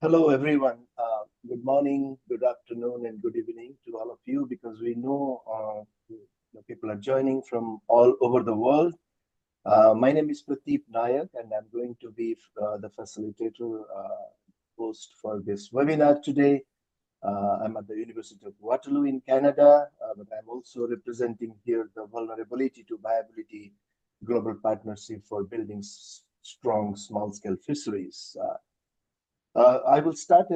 Hello, everyone. Good morning, good afternoon, and good evening to all of you, because we know the people are joining from all over the world. My name is Pradeep Nayak, and I'm going to be the facilitator host for this webinar today. I'm at the University of Waterloo in Canada, but I'm also representing here the Vulnerability-to-Viability Global Partnership for Building Strong Small-Scale Fisheries. I will start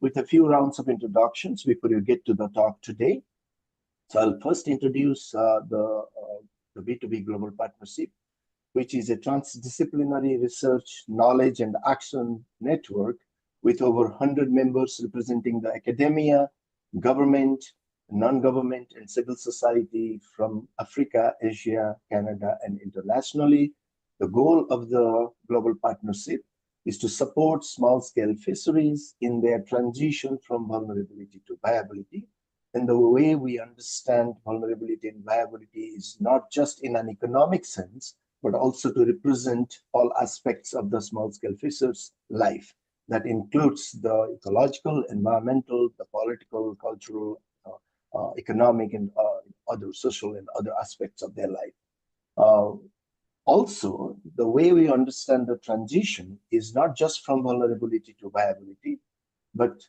with a few rounds of introductions before you get to the talk today. So I'll first introduce the V2V Global Partnership, which is a transdisciplinary research, knowledge, and action network with over 100 members representing the academia, government, non-government, and civil society from Africa, Asia, Canada, and internationally. The goal of the global partnership is to support small-scale fisheries in their transition from vulnerability to viability. And the way we understand vulnerability and viability is not just in an economic sense, but also to represent all aspects of the small-scale fisher's life. That includes the ecological, environmental, the political, cultural, economic, and other social and other aspects of their life. Also, the way we understand the transition is not just from vulnerability to viability, but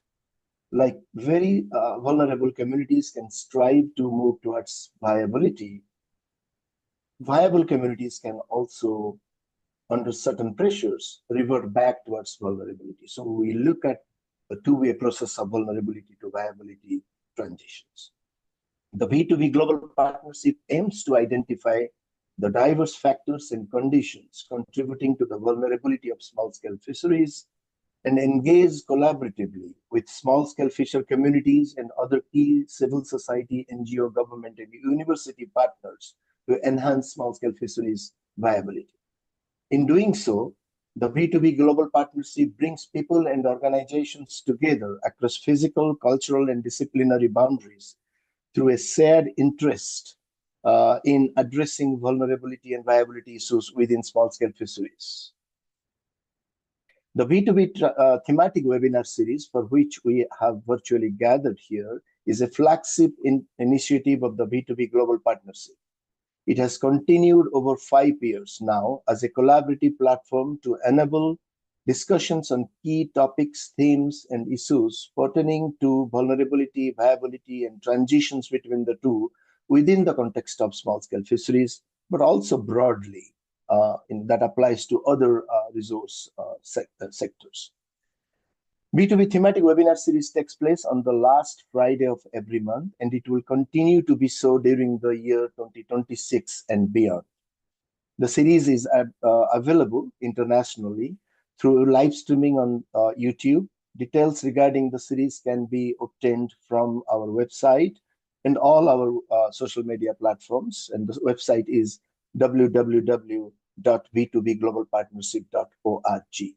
like very vulnerable communities can strive to move towards viability. Viable communities can also, under certain pressures, revert back towards vulnerability. So we look at a two-way process of vulnerability to viability transitions. The V2V Global Partnership aims to identify the diverse factors and conditions contributing to the vulnerability of small-scale fisheries and engage collaboratively with small-scale fisher communities and other key civil society, NGO, government, and university partners to enhance small-scale fisheries viability. In doing so, the V2V Global Partnership brings people and organizations together across physical, cultural, and disciplinary boundaries through a shared interest in addressing vulnerability and viability issues within small-scale fisheries. The V2V thematic webinar series, for which we have virtually gathered here, is a flagship initiative of the V2V Global Partnership. It has continued over 5 years now as a collaborative platform to enable discussions on key topics, themes, and issues pertaining to vulnerability, viability, and transitions between the two within the context of small-scale fisheries, but also broadly that applies to other resource sectors. V2V thematic webinar series takes place on the last Friday of every month, and it will continue to be so during the year 2026 and beyond. The series is available internationally through live streaming on YouTube. Details regarding the series can be obtained from our website and all our social media platforms. And the website is www.v2vglobalpartnership.org.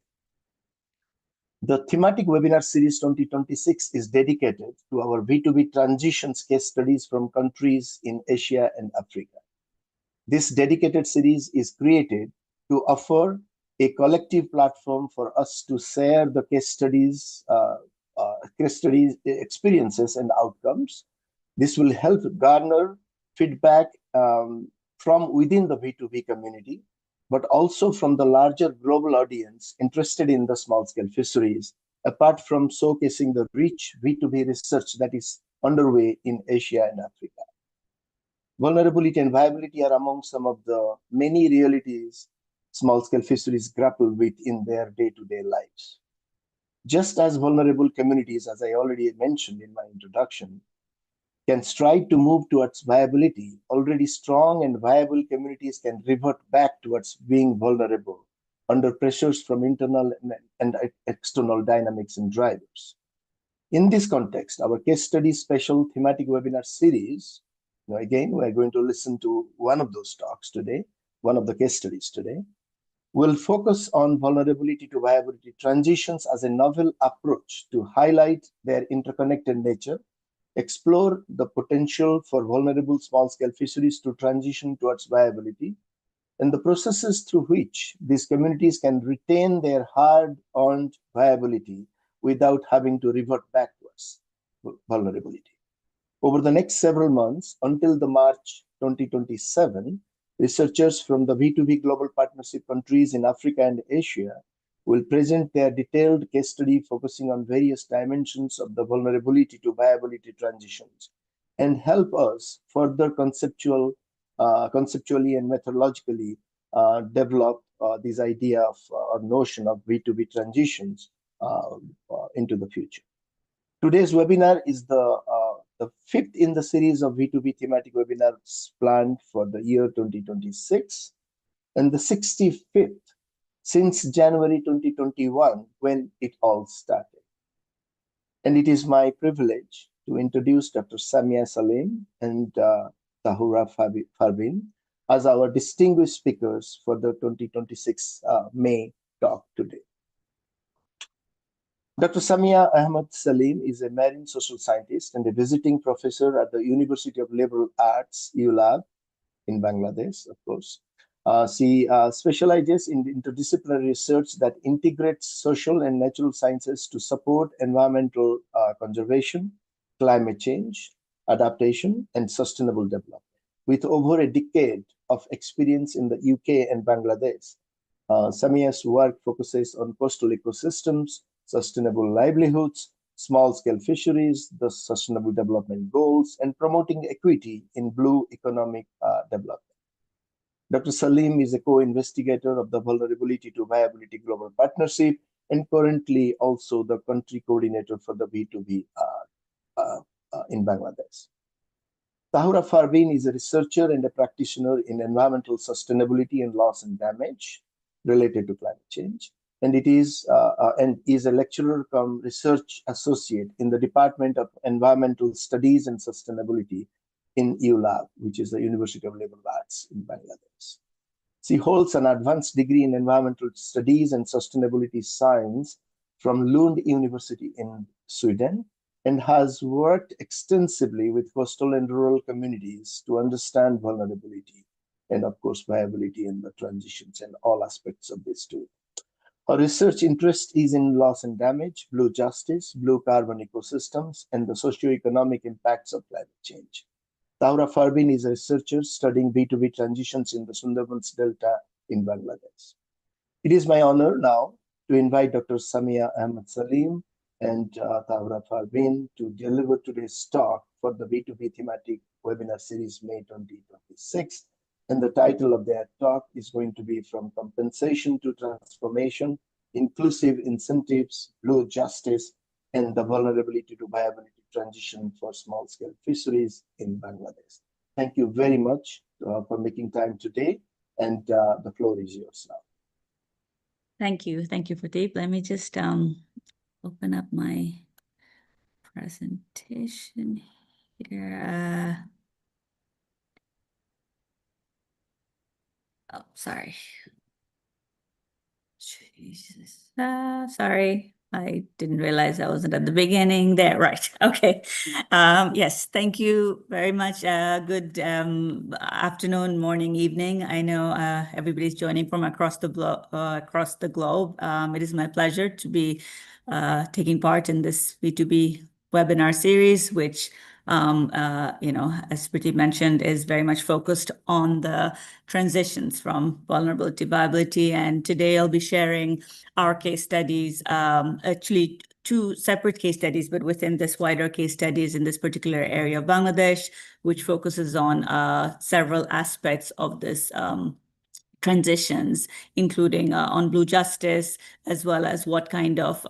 The thematic webinar series 2026 is dedicated to our V2V transitions case studies from countries in Asia and Africa. This dedicated series is created to offer a collective platform for us to share the case studies experiences and outcomes. This will help garner feedback from within the V2V community, but also from the larger global audience interested in the small-scale fisheries, apart from showcasing the rich V2V research that is underway in Asia and Africa. Vulnerability and viability are among some of the many realities small-scale fisheries grapple with in their day-to-day lives. Just as vulnerable communities, as I already mentioned in my introduction, can strive to move towards viability, already strong and viable communities can revert back towards being vulnerable under pressures from internal and external dynamics and drivers. In this context, our case study special thematic webinar series, again, we're going to listen to one of those talks today, one of the case studies today, will focus on vulnerability to viability transitions as a novel approach to highlight their interconnected nature, explore the potential for vulnerable small-scale fisheries to transition towards viability, and the processes through which these communities can retain their hard-earned viability without having to revert backwards vulnerability. Over the next several months, until the March 2027, researchers from the V2V Global Partnership countries in Africa and Asia will present their detailed case study focusing on various dimensions of the vulnerability to viability transitions and help us further conceptually and methodologically develop this idea of or notion of V2V transitions into the future. Today's webinar is the fifth in the series of V2V thematic webinars planned for the year 2026 and the 65th since January 2021 when it all started. And it is my privilege to introduce Dr. Samia Salim and Tahura Farbin as our distinguished speakers for the 2026 May talk today. Dr. Samia Ahmed Salim is a marine social scientist and a visiting professor at the University of Liberal Arts, ULAB, in Bangladesh, of course. She specializes in interdisciplinary research that integrates social and natural sciences to support environmental conservation, climate change, adaptation, and sustainable development. With over a decade of experience in the UK and Bangladesh, Samia's work focuses on coastal ecosystems, sustainable livelihoods, small-scale fisheries, the Sustainable Development Goals, and promoting equity in blue economic development. Dr. Salim is a co-investigator of the Vulnerability-to-Viability Global Partnership and currently also the country coordinator for the V2V in Bangladesh. Tahura Farbin is a researcher and a practitioner in environmental sustainability and loss and damage related to climate change. And is a lecturer cum research associate in the Department of Environmental Studies and Sustainability in ULAB, which is the University of Liberal Arts in Bangladesh. She holds an advanced degree in environmental studies and sustainability science from Lund University in Sweden and has worked extensively with coastal and rural communities to understand vulnerability and, of course, viability and the transitions and all aspects of this too. Her research interest is in loss and damage, blue justice, blue carbon ecosystems, and the socio-economic impacts of climate change. Tahura Farbin is a researcher studying V2V transitions in the Sundarbans Delta in Bangladesh. It is my honor now to invite Dr. Samia Ahmed Salim and Tahura Farbin to deliver today's talk for the V2V thematic webinar series May 2026. And the title of their talk is going to be From Compensation to Transformation, Inclusive Incentives, Blue Justice, and the Vulnerability to Viability Transition for Small-Scale Fisheries in Bangladesh. Thank you very much for making time today, and the floor is yours now. Thank you. Thank you, Pradeep. Let me just open up my presentation here. Oh, sorry. Jesus. Sorry. I didn't realize I wasn't at the beginning there. Right. Okay. Yes. Thank you very much. Good afternoon, morning, evening. I know everybody's joining from across the globe. It is my pleasure to be taking part in this V2B webinar series, which as Pradeep mentioned, is very much focused on the transitions from vulnerability to viability. And today I'll be sharing our case studies, actually two separate case studies, but within this wider case studies in this particular area of Bangladesh, which focuses on several aspects of this transitions, including on blue justice, as well as what kind of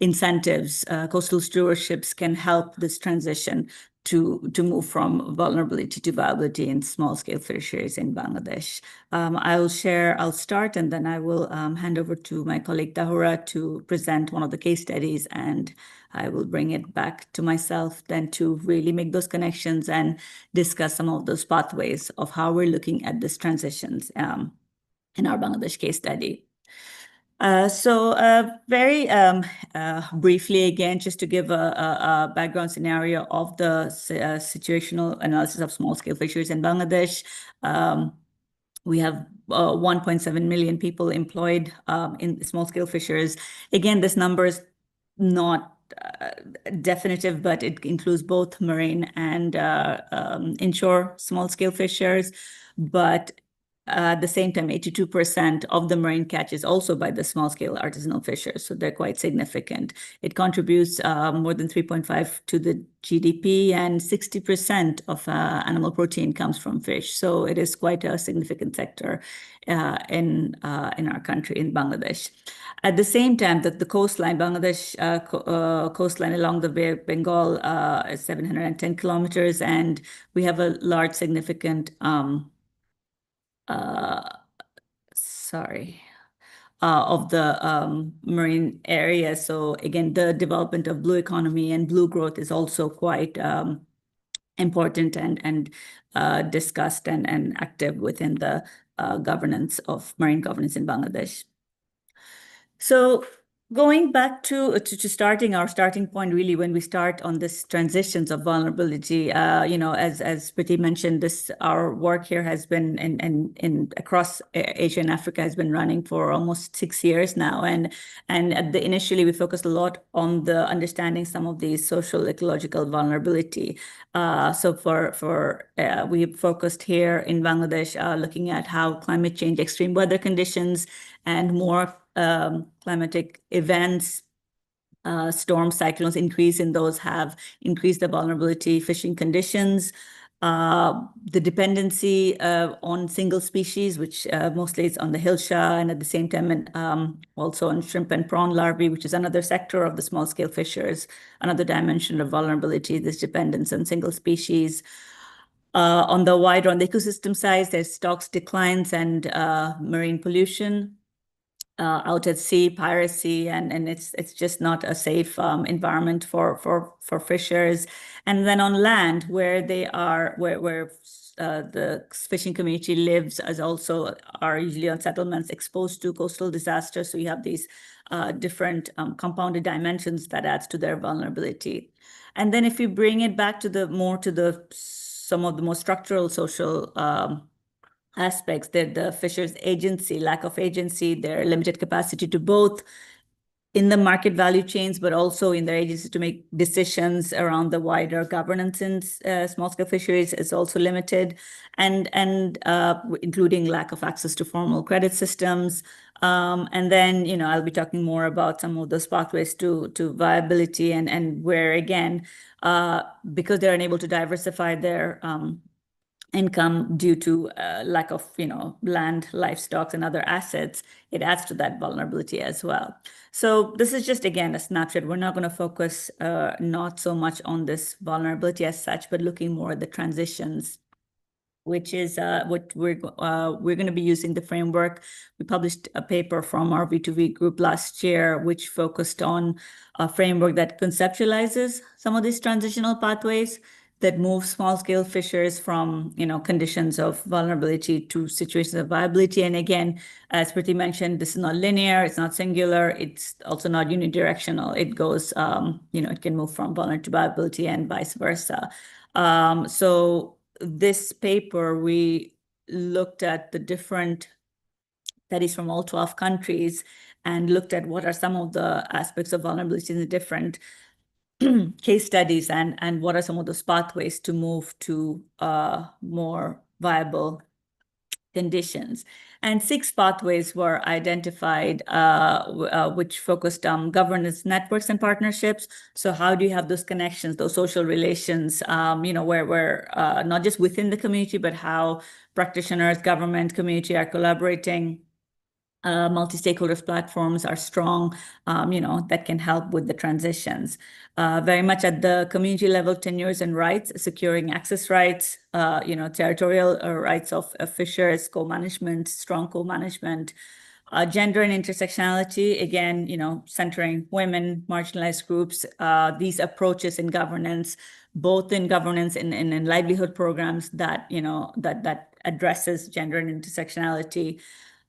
incentives coastal stewardships can help this transition to move from vulnerability to viability in small-scale fisheries in Bangladesh. I'll start, and then I will hand over to my colleague Tahura to present one of the case studies, and I will bring it back to myself then to really make those connections and discuss some of those pathways of how we're looking at these transitions in our Bangladesh case study. Very briefly, again, just to give a background scenario of the situational analysis of small-scale fisheries in Bangladesh. We have 1.7 million people employed in small-scale fisheries. Again, this number is not definitive, but it includes both marine and inshore small-scale fishers. But at the same time, 82% of the marine catch is also by the small-scale artisanal fishers, so they're quite significant. It contributes more than 3.5 to the GDP, and 60% of animal protein comes from fish. So it is quite a significant sector in our country, in Bangladesh. At the same time, that the coastline, Bangladesh coastline along the Bay of Bengal is 710 kilometers, and we have a large, significant of the marine area. So again, the development of blue economy and blue growth is also quite important and discussed and active within the governance of marine governance in Bangladesh. So going back to starting our starting point, really, when we start on this transitions of vulnerability, as Priti mentioned, our work here has been in across Asia and Africa has been running for almost 6 years now, and initially we focused a lot on the understanding some of these social ecological vulnerability. We focused here in Bangladesh, looking at how climate change, extreme weather conditions, and more climatic events, storm cyclones increase in those have increased the vulnerability, fishing conditions, the dependency on single species, which mostly is on the hillshire, and at the same time also on shrimp and prawn larvae, which is another sector of the small-scale fishers, another dimension of vulnerability, this dependence on single species. On the ecosystem side, there's stocks declines and marine pollution. Out at sea, piracy, and it's just not a safe environment for fishers. And then on land, where they are, where the fishing community lives, as also are usually on settlements exposed to coastal disasters. So you have these different compounded dimensions that adds to their vulnerability. And then if you bring it back to some of the more structural social aspects, that the fishers' agency, lack of agency, their limited capacity to both in the market value chains, but also in their agency to make decisions around the wider governance in small-scale fisheries is also limited, and including lack of access to formal credit systems. And then, I'll be talking more about some of those pathways to viability, and where, again, because they're unable to diversify their income due to lack of land, livestock, and other assets, it adds to that vulnerability as well. So this is just, again, a snapshot. We're not going to focus not so much on this vulnerability as such, but looking more at the transitions, which is what we're going to be using the framework. We published a paper from our V2V group last year, which focused on a framework that conceptualizes some of these transitional pathways that move small-scale fishers from conditions of vulnerability to situations of viability. And again, as Priti mentioned, this is not linear, it's not singular, it's also not unidirectional. It goes, it can move from vulnerability to viability and vice versa. So this paper, we looked at the different studies from all 12 countries and looked at what are some of the aspects of vulnerability in the different case studies, and what are some of those pathways to move to more viable conditions. And 6 pathways were identified, which focused on governance networks and partnerships. So how do you have those connections, those social relations, where not just within the community, but how practitioners, government, community are collaborating. Multi-stakeholder platforms are strong, that can help with the transitions. Very much at the community level, tenures and rights, securing access rights, territorial rights of fishers, co-management, strong co-management, gender and intersectionality, again, centering women, marginalized groups, these approaches in governance, both in governance and in livelihood programs that addresses gender and intersectionality.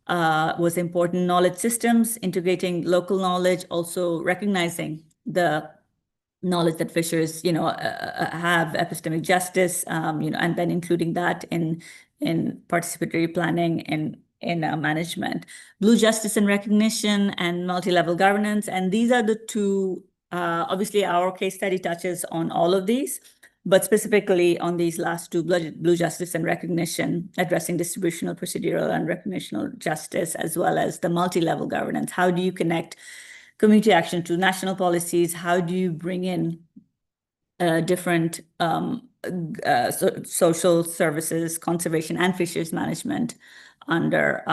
Was important. Knowledge systems, integrating local knowledge, also recognizing the knowledge that fishers, have, epistemic justice, and then including that in participatory planning in management. Blue justice and recognition, and multi-level governance. And these are the 2 Obviously, our case study touches on all of these, but specifically on these last two, blue justice and recognition, addressing distributional, procedural, and recognitional justice, as well as the multi-level governance. How do you connect community action to national policies? How do you bring in different social services, conservation, and fisheries management under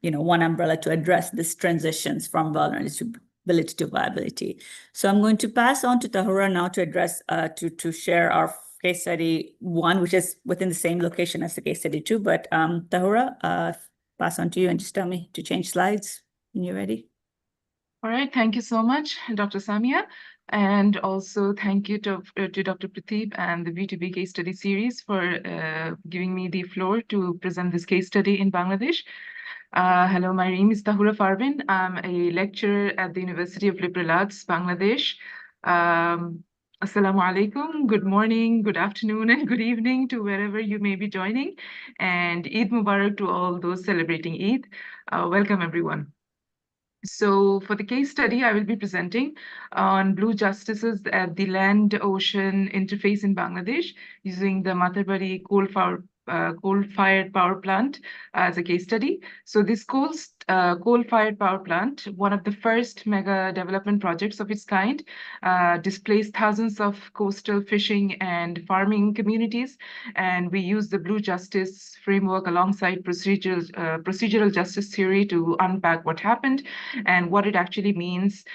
one umbrella to address these transitions from vulnerability to viability? So I'm going to pass on to Tahura now to address to share our case study 1, which is within the same location as the case study 2. But Tahura, pass on to you and just tell me to change slides when you're ready. All right, thank you so much, Dr. Samia. And also thank you to Dr. Prateep and the V2V case study series for giving me the floor to present this case study in Bangladesh. Hello, my name is Tahura Parvin. I'm a lecturer at the University of Liberal Arts, Bangladesh. Assalamu alaikum, good morning, good afternoon, and good evening to wherever you may be joining. And Eid Mubarak to all those celebrating Eid. Welcome, everyone. So for the case study, I will be presenting on blue justices at the land-ocean interface in Bangladesh using the Matarbari Coal-Fired Power Plant as a case study. So this coal-fired power plant, one of the first mega development projects of its kind, displaced thousands of coastal fishing and farming communities. And we use the blue justice framework alongside procedural justice theory to unpack what happened and what it actually means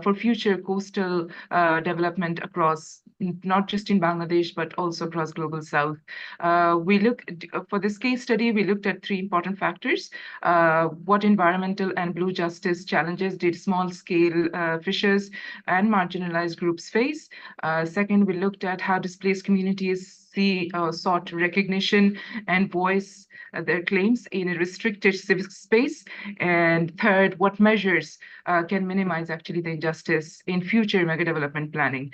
for future coastal development across, not just in Bangladesh, but also across Global South. For this case study, we looked at 3 important factors. What environmental and blue justice challenges did small-scale fishers and marginalized groups face? Second, we looked at how displaced communities sought recognition and voice their claims in a restricted civic space. And third, what measures can minimize actually the injustice in future mega development planning?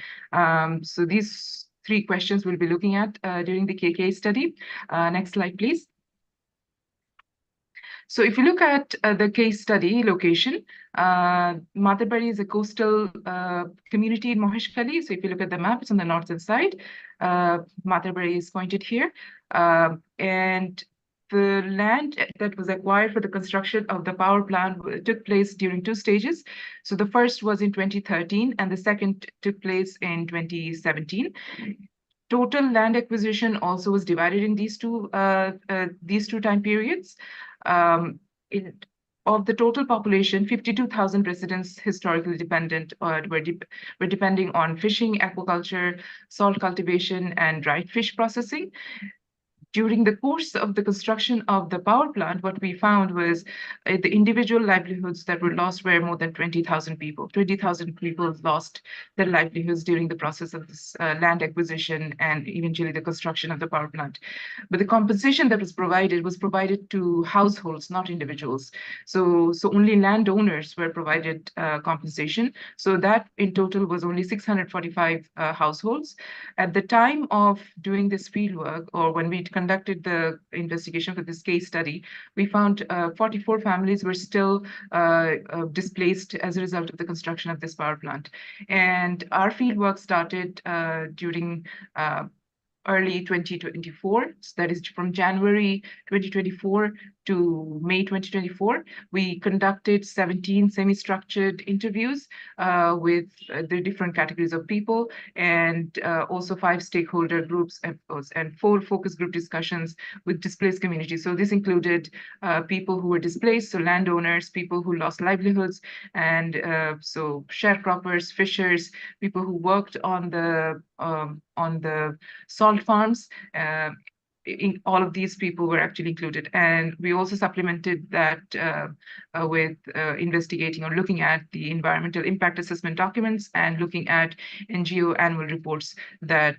So these 3 questions we'll be looking at during the case study. Next slide, please. So if you look at the case study location, Matarbari is a coastal community in Moheshkhali. So if you look at the map, it's on the northern side. Matarbari is pointed here. And the land that was acquired for the construction of the power plant took place during 2 stages. So the first was in 2013, and the second took place in 2017. Total land acquisition also was divided in these two time periods. Of the total population, 52,000 residents historically dependent were depending on fishing, aquaculture, salt cultivation, and dried fish processing. During the course of the construction of the power plant, what we found was the individual livelihoods that were lost were more than 20,000 people. 20,000 people lost their livelihoods during the process of this land acquisition and eventually the construction of the power plant. But the compensation that was provided to households, not individuals. So only landowners were provided compensation. So that in total was only 645 households. At the time of doing this fieldwork, or when we conducted the investigation for this case study, we found 44 families were still displaced as a result of the construction of this power plant. And our fieldwork started during early 2024. So that is from January 2024 to May 2024. We conducted 17 semi-structured interviews with the different categories of people, and also 5 stakeholder groups and 4 focus group discussions with displaced communities. So this included people who were displaced, so landowners, people who lost livelihoods, and so sharecroppers, fishers, people who worked on the salt farms. All of these people were actually included. And we also supplemented that with investigating or looking at the environmental impact assessment documents and looking at NGO annual reports that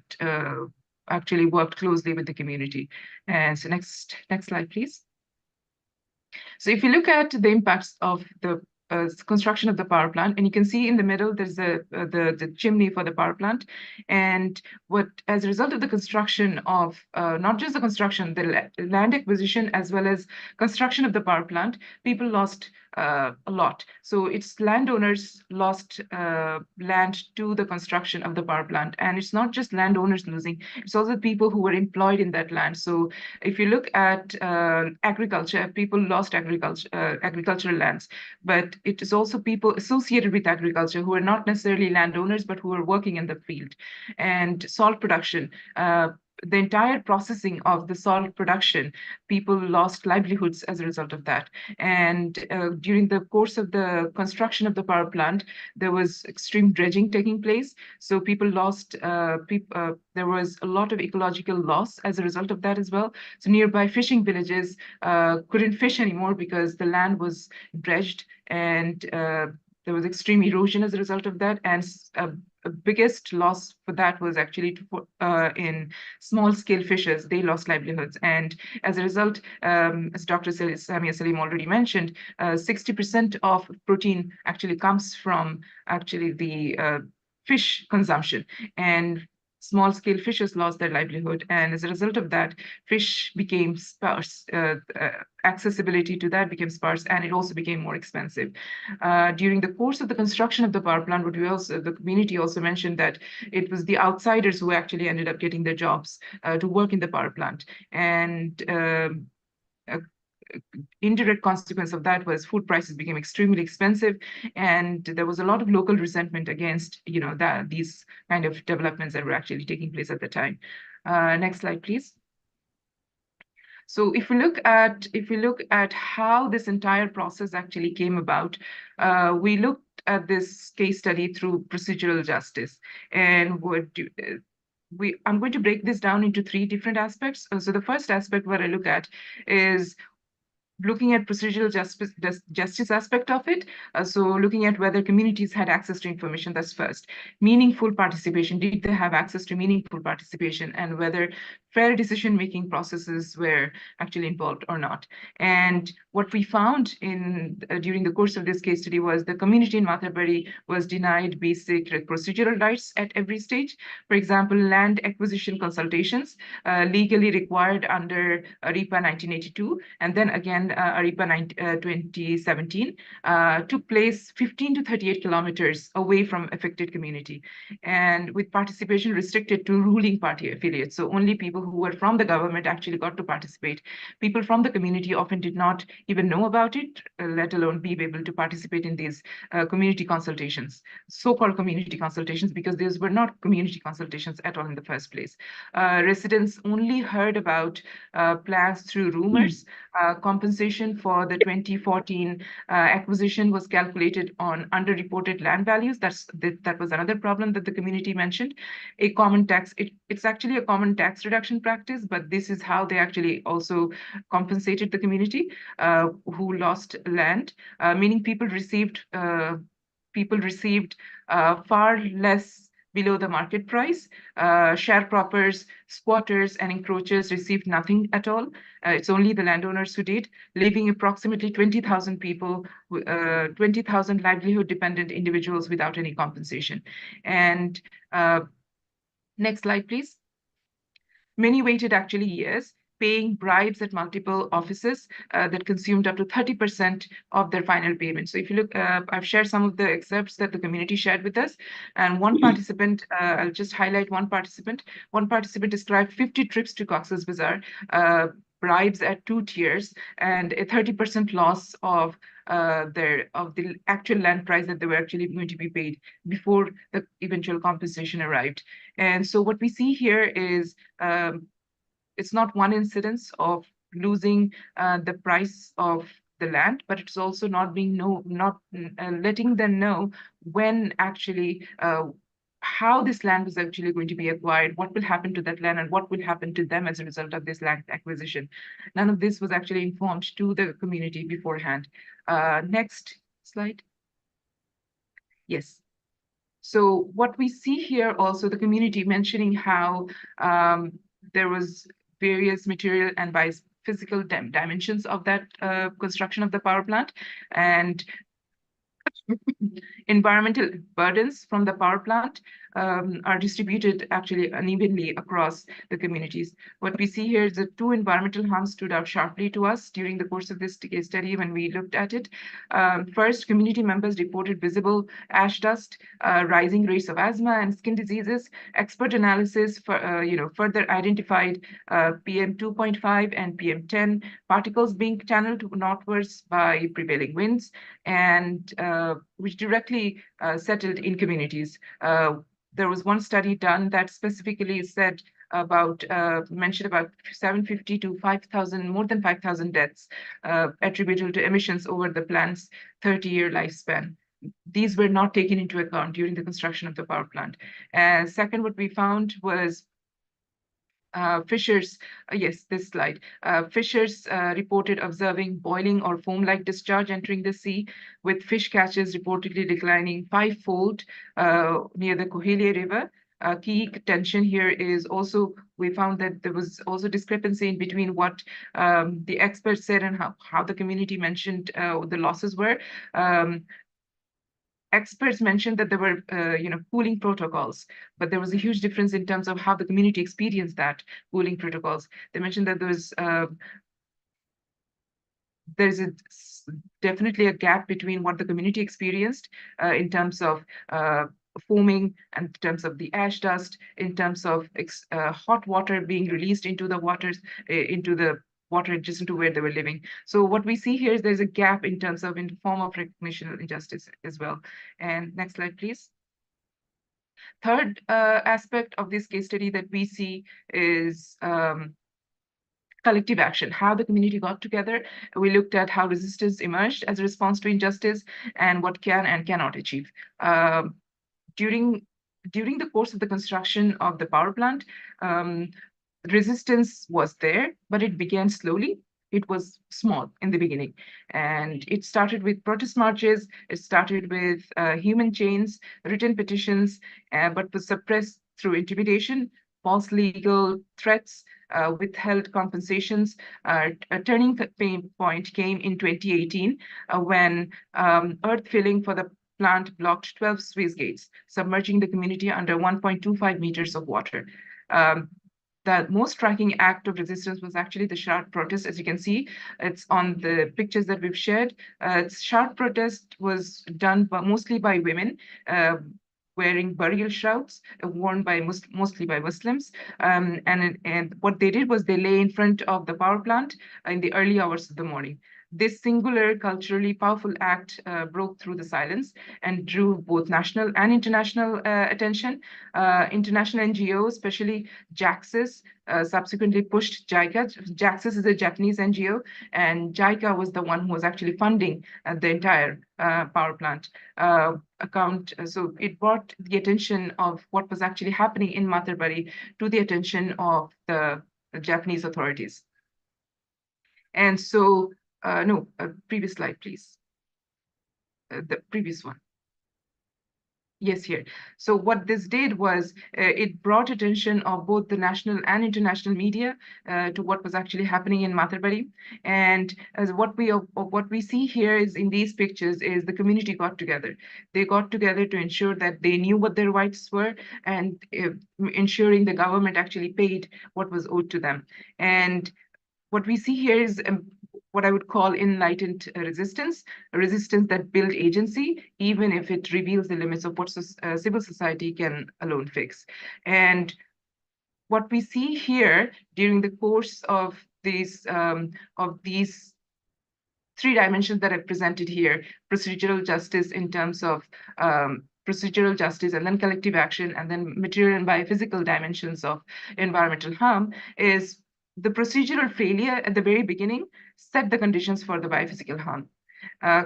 actually worked closely with the community. And so next slide, please. So if you look at the impacts of the construction of the power plant, and you can see in the middle there's the chimney for the power plant, and as a result of the construction of not just the construction, the land acquisition as well as construction of the power plant, people lost a lot. So its landowners lost land to the construction of the power plant. And it's not just landowners losing, it's also people who were employed in that land. So if you look at agriculture, people lost agricultural lands, but it is also people associated with agriculture who are not necessarily landowners, but who are working in the field. And salt production, the entire processing of the salt production, people lost livelihoods as a result of that. And during the course of the construction of the power plant, there was extreme dredging taking place. So people lost, there was a lot of ecological loss as a result of that as well. So nearby fishing villages couldn't fish anymore because the land was dredged, and there was extreme erosion as a result of that. And biggest loss for that was actually in small-scale fishers. They lost livelihoods. And as a result, as Dr. Samia Salim already mentioned, 60% of protein actually comes from actually the fish consumption. And small-scale fishers lost their livelihood. And as a result of that, fish became sparse. Accessibility to that became sparse, and it also became more expensive. During the course of the construction of the power plant, the community also mentioned that it was the outsiders who actually ended up getting their jobs to work in the power plant. And indirect consequence of that was food prices became extremely expensive, and there was a lot of local resentment against, these kind of developments that were actually taking place at the time. Next slide, please. So if we look at how this entire process actually came about, we looked at this case study through procedural justice, and I'm going to break this down into 3 different aspects. So the first aspect what I look at is looking at procedural justice aspect of it. So looking at whether communities had access to information, that's first. Meaningful participation, did they have access to meaningful participation, and whether fair decision-making processes were actually involved or not. And what we found during the course of this case study was the community in Matarbari was denied basic procedural rights at every stage. For example, land acquisition consultations, legally required under ARIPA 1982, and then again ARIPA 2017, took place 15 to 38 kilometers away from affected community, and with participation restricted to ruling party affiliates. So only people who were from the government actually got to participate. People from the community often did not even know about it, let alone be able to participate in these community consultations, so-called community consultations, because these were not community consultations at all in the first place. Residents only heard about plans through rumors. Compensation for the 2014 acquisition was calculated on underreported land values. That was another problem that the community mentioned. A common tax, it's actually a common tax reduction practice, but this is how they actually also compensated the community who lost land, meaning people received far less below the market price. Sharecroppers, squatters, and encroachers received nothing at all. It's only the landowners who did, leaving approximately 20,000 people, 20,000 livelihood-dependent individuals without any compensation. And next slide, please. Many waited actually years, paying bribes at multiple offices that consumed up to 30% of their final payment. So if you look, I've shared some of the excerpts that the community shared with us. And one participant, I'll just highlight one participant. One participant described 50 trips to Cox's Bazar, bribes at 2 tiers, and a 30% loss of the actual land price that they were actually going to be paid before the eventual compensation arrived. And so what we see here is it's not one incidence of losing the price of the land, but it's also not letting them know when actually how this land was actually going to be acquired, what will happen to that land, and what will happen to them as a result of this land acquisition. None of this was actually informed to the community beforehand. Next slide. Yes. So what we see here also, the community mentioning how there was various material and by physical dimensions of that construction of the power plant, and environmental burdens from the power plant, are distributed actually unevenly across the communities. What we see here is that two environmental harms stood out sharply to us during the course of this case study when we looked at it. First, community members reported visible ash dust, rising rates of asthma and skin diseases. Expert analysis further identified PM 2.5 and PM 10 particles being channeled northwards by prevailing winds, and which directly settled in communities. There was one study done that specifically said mentioned about 750 to 5,000, more than 5,000 deaths attributable to emissions over the plant's 30-year lifespan. These were not taken into account during the construction of the power plant. Second, what we found was fishers, yes, this slide. Fishers reported observing boiling or foam-like discharge entering the sea, with fish catches reportedly declining 5-fold near the Cohelia River. Key tension here is also, we found that there was also discrepancy in between what the experts said and how the community mentioned the losses were. Experts mentioned that there were, cooling protocols, but there was a huge difference in terms of how the community experienced that cooling protocols. They mentioned that there's definitely a gap between what the community experienced in terms of foaming, and in terms of the ash dust, in terms of hot water being released into the waters, into the water adjacent to where they were living. So what we see here is there's a gap in terms of in form of recognition of injustice as well. And next slide, please. Third aspect of this case study that we see is collective action, how the community got together. We looked at how resistance emerged as a response to injustice and what can and cannot achieve. During the course of the construction of the power plant, resistance was there, but it began slowly. It was small in the beginning, and it started with protest marches. It started with human chains, written petitions, but was suppressed through intimidation, false legal threats, withheld compensations. A turning point came in 2018 when earth filling for the plant blocked 12 sluice gates, submerging the community under 1.25 meters of water. The most striking act of resistance was actually the sharp protest. As you can see, it's on the pictures that we've shared. Sharp protest was done mostly by women, wearing burial shrouds worn by mostly by Muslims. And what they did was they lay in front of the power plant in the early hours of the morning. This singular, culturally powerful act broke through the silence and drew both national and international attention. International NGOs, especially JAXIS, subsequently pushed JICA. JAXIS is a Japanese NGO, and JICA was the one who was actually funding the entire power plant account. So it brought the attention of what was actually happening in Matarbari to the attention of the Japanese authorities. And so, previous slide, please. The previous one. Yes, here. So what this did was it brought attention of both the national and international media to what was actually happening in Matarbari. And as what we see here is in these pictures is the community got together. They got together to ensure that they knew what their rights were and ensuring the government actually paid what was owed to them. And what we see here is what I would call enlightened resistance, a resistance that builds agency, even if it reveals the limits of what civil society can alone fix. And what we see here during the course of these 3 dimensions that I've presented here, procedural justice in terms of procedural justice, and then collective action, and then material and biophysical dimensions of environmental harm, is the procedural failure at the very beginning set the conditions for the biophysical harm.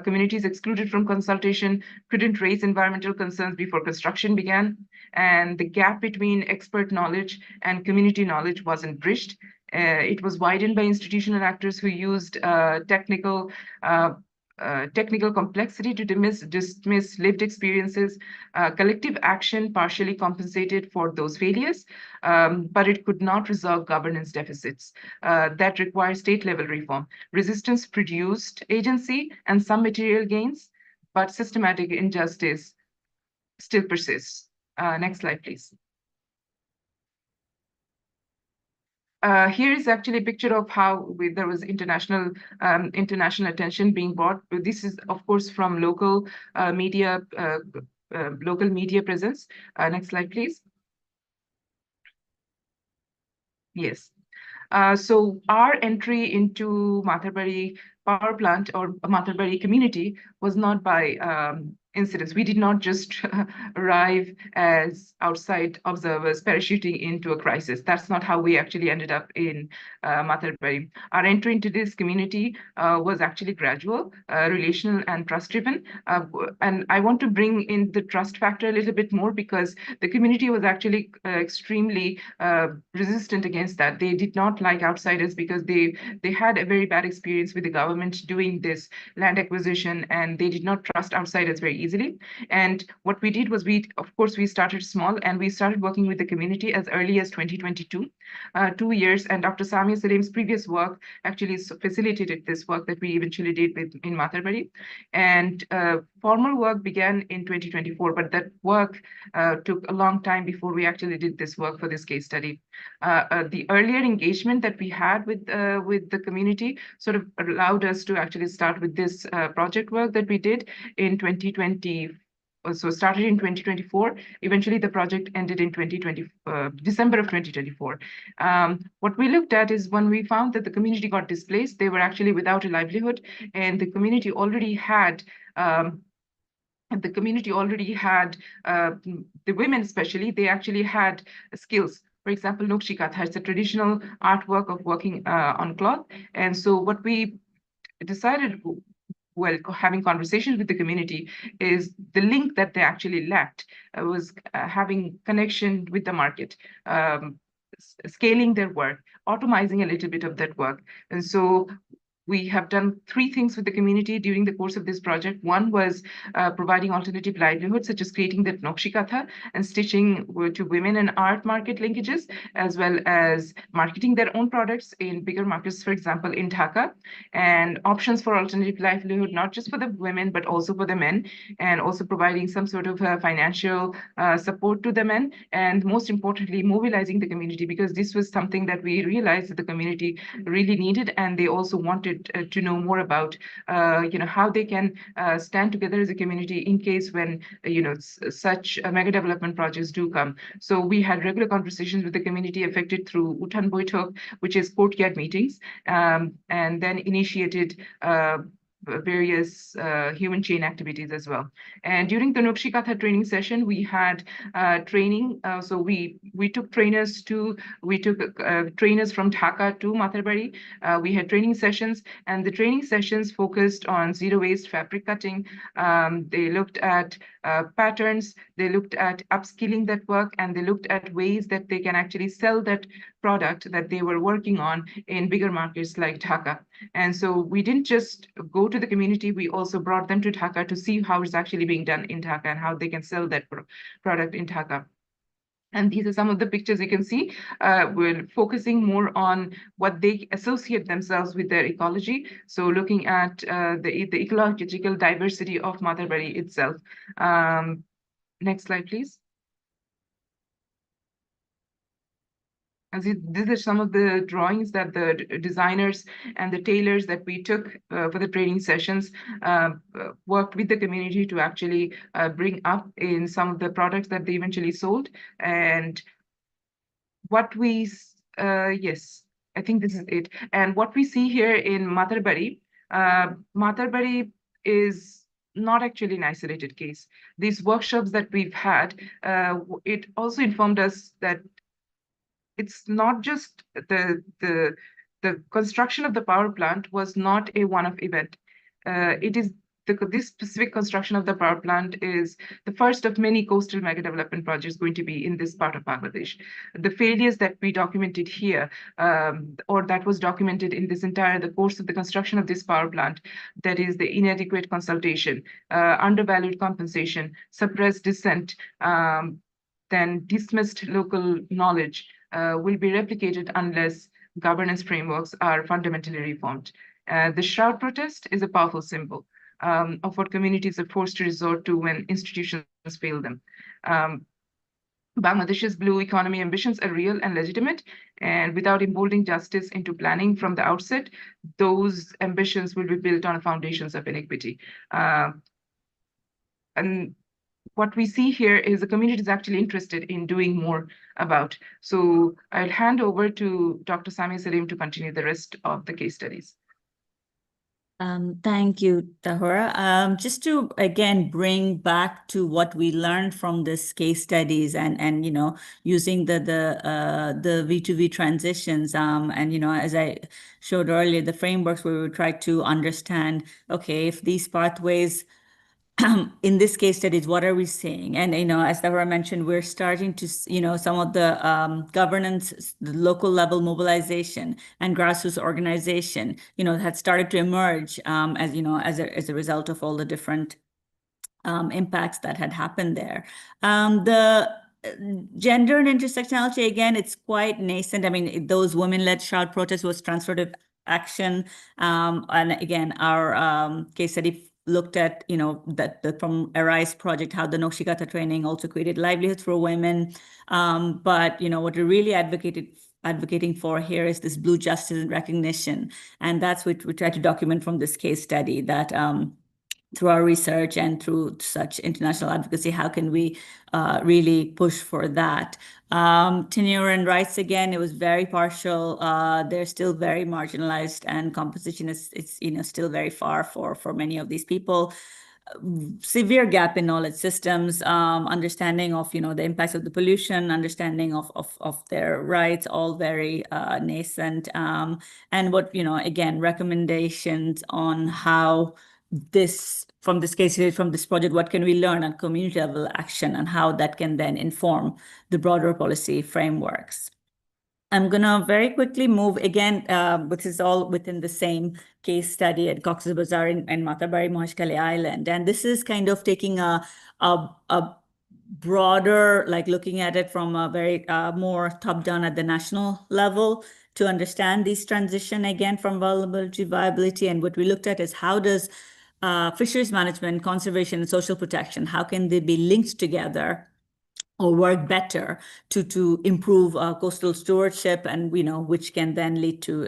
Communities excluded from consultation couldn't raise environmental concerns before construction began, and the gap between expert knowledge and community knowledge wasn't bridged. It was widened by institutional actors who used technical complexity to dismiss lived experiences. Collective action partially compensated for those failures, but it could not resolve governance deficits that require state-level reform. Resistance produced agency and some material gains, but systematic injustice still persists. Next slide, please. Here is actually a picture of how there was international attention being brought. This is, of course, from local media presence. Next slide, please. Yes. So our entry into Matarbari Power Plant or Matarbari community was not by incidents. We did not just arrive as outside observers parachuting into a crisis. That's not how we actually ended up in Matarbari. Our entry into this community was actually gradual, relational, and trust-driven. And I want to bring in the trust factor a little bit more because the community was actually extremely resistant against that. They did not like outsiders because they had a very bad experience with the government doing this land acquisition, and they did not trust outsiders very easily. And what we did was of course, we started small and we started working with the community as early as 2022, 2 years. And Dr. Samia Salim's previous work actually facilitated this work that we eventually did in Matarbari. And formal work began in 2024, but that work took a long time before we actually did this work for this case study. The earlier engagement that we had with the community sort of allowed us to actually start with this project work that we did in 2020. So started in 2024. Eventually, the project ended in December of 2024. What we looked at is when we found that the community got displaced, they were actually without a livelihood, and the community already had the women especially, they actually had skills. For example, Nokshi Katha, it's a traditional artwork of working on cloth. And so what we decided, well, having conversations with the community, is the link that they actually lacked was having connection with the market, scaling their work, automizing a little bit of that work. And so we have done 3 things with the community during the course of this project. One was providing alternative livelihoods, such as creating that Nokshi Katha and stitching to women and art market linkages, as well as marketing their own products in bigger markets, for example, in Dhaka, and options for alternative livelihood, not just for the women, but also for the men, and also providing some sort of financial support to the men, and most importantly, mobilizing the community, because this was something that we realized that the community really needed, and they also wanted to know more about, how they can stand together as a community in case when, such mega development projects do come. So we had regular conversations with the community affected through Uthan Boitok, which is courtyard meetings, and then initiated various human chain activities as well. And during the Nokshi Katha training session, we had training. So we took trainers from Dhaka to Matarbari. We had training sessions, and the training sessions focused on zero waste fabric cutting. They looked at patterns, they looked at upskilling that work, and they looked at ways that they can actually sell that product that they were working on in bigger markets like Dhaka. And so we didn't just go to the community, we also brought them to Dhaka to see how it's actually being done in Dhaka and how they can sell that product in Dhaka. And these are some of the pictures you can see. We're focusing more on what they associate themselves with their ecology. So looking at the ecological diversity of Matarbari itself. Next slide, please. As these are some of the drawings that the designers and the tailors that we took for the training sessions worked with the community to actually bring up in some of the products that they eventually sold. And what we, yes, I think this is it. And what we see here in Matarbari, Matarbari is not actually an isolated case. These workshops that we've had, it also informed us that it's not just the construction of the power plant was not a one-off event. It is this specific construction of the power plant is the first of many coastal mega development projects going to be in this part of Bangladesh. The failures that we documented here, or that was documented in the course of the construction of this power plant, that is the inadequate consultation, undervalued compensation, suppressed dissent, then dismissed local knowledge, will be replicated unless governance frameworks are fundamentally reformed. The shroud protest is a powerful symbol of what communities are forced to resort to when institutions fail them. Bangladesh's blue economy ambitions are real and legitimate, and without emboldening justice into planning from the outset, those ambitions will be built on foundations of inequity. And what we see here is the community is actually interested in doing more about. So I'll hand over to Dr. Samia Salim to continue the rest of the case studies. Thank you, Tahura. Just to again bring back to what we learned from this case studies and using the V2V transitions and as I showed earlier, the frameworks where we tried to understand, okay, if these pathways in this case studies, what are we seeing? And, as Tahura mentioned, we're starting to, some of the governance, the local level mobilization and grassroots organization, had started to emerge as a result of all the different impacts that had happened there. The gender and intersectionality, again, it's quite nascent. I mean, those women-led shout protests was transformative action. And again, our case study looked at, that from Arise project, how the Nokshikata training also created livelihoods for women. But, what we're really advocating for here is this blue justice and recognition. And that's what we try to document from this case study, that through our research and through such international advocacy, how can we really push for that? Tenure and rights, again, it was very partial. They're still very marginalized, and composition is still very far for many of these people. Severe gap in knowledge systems, understanding of the impacts of the pollution, understanding of their rights, all very nascent. And what again, recommendations on how from this project, what can we learn on community level action and how that can then inform the broader policy frameworks. I'm going to very quickly move again, which is all within the same case study at Cox's Bazar in Matarbari, Moheshkhali Island. And this is kind of taking a broader, like looking at it from a very more top-down at the national level to understand these transition again from vulnerability to viability. And what we looked at is how does fisheries management, conservation, and social protection, how can they be linked together or work better to improve coastal stewardship, and which can then lead to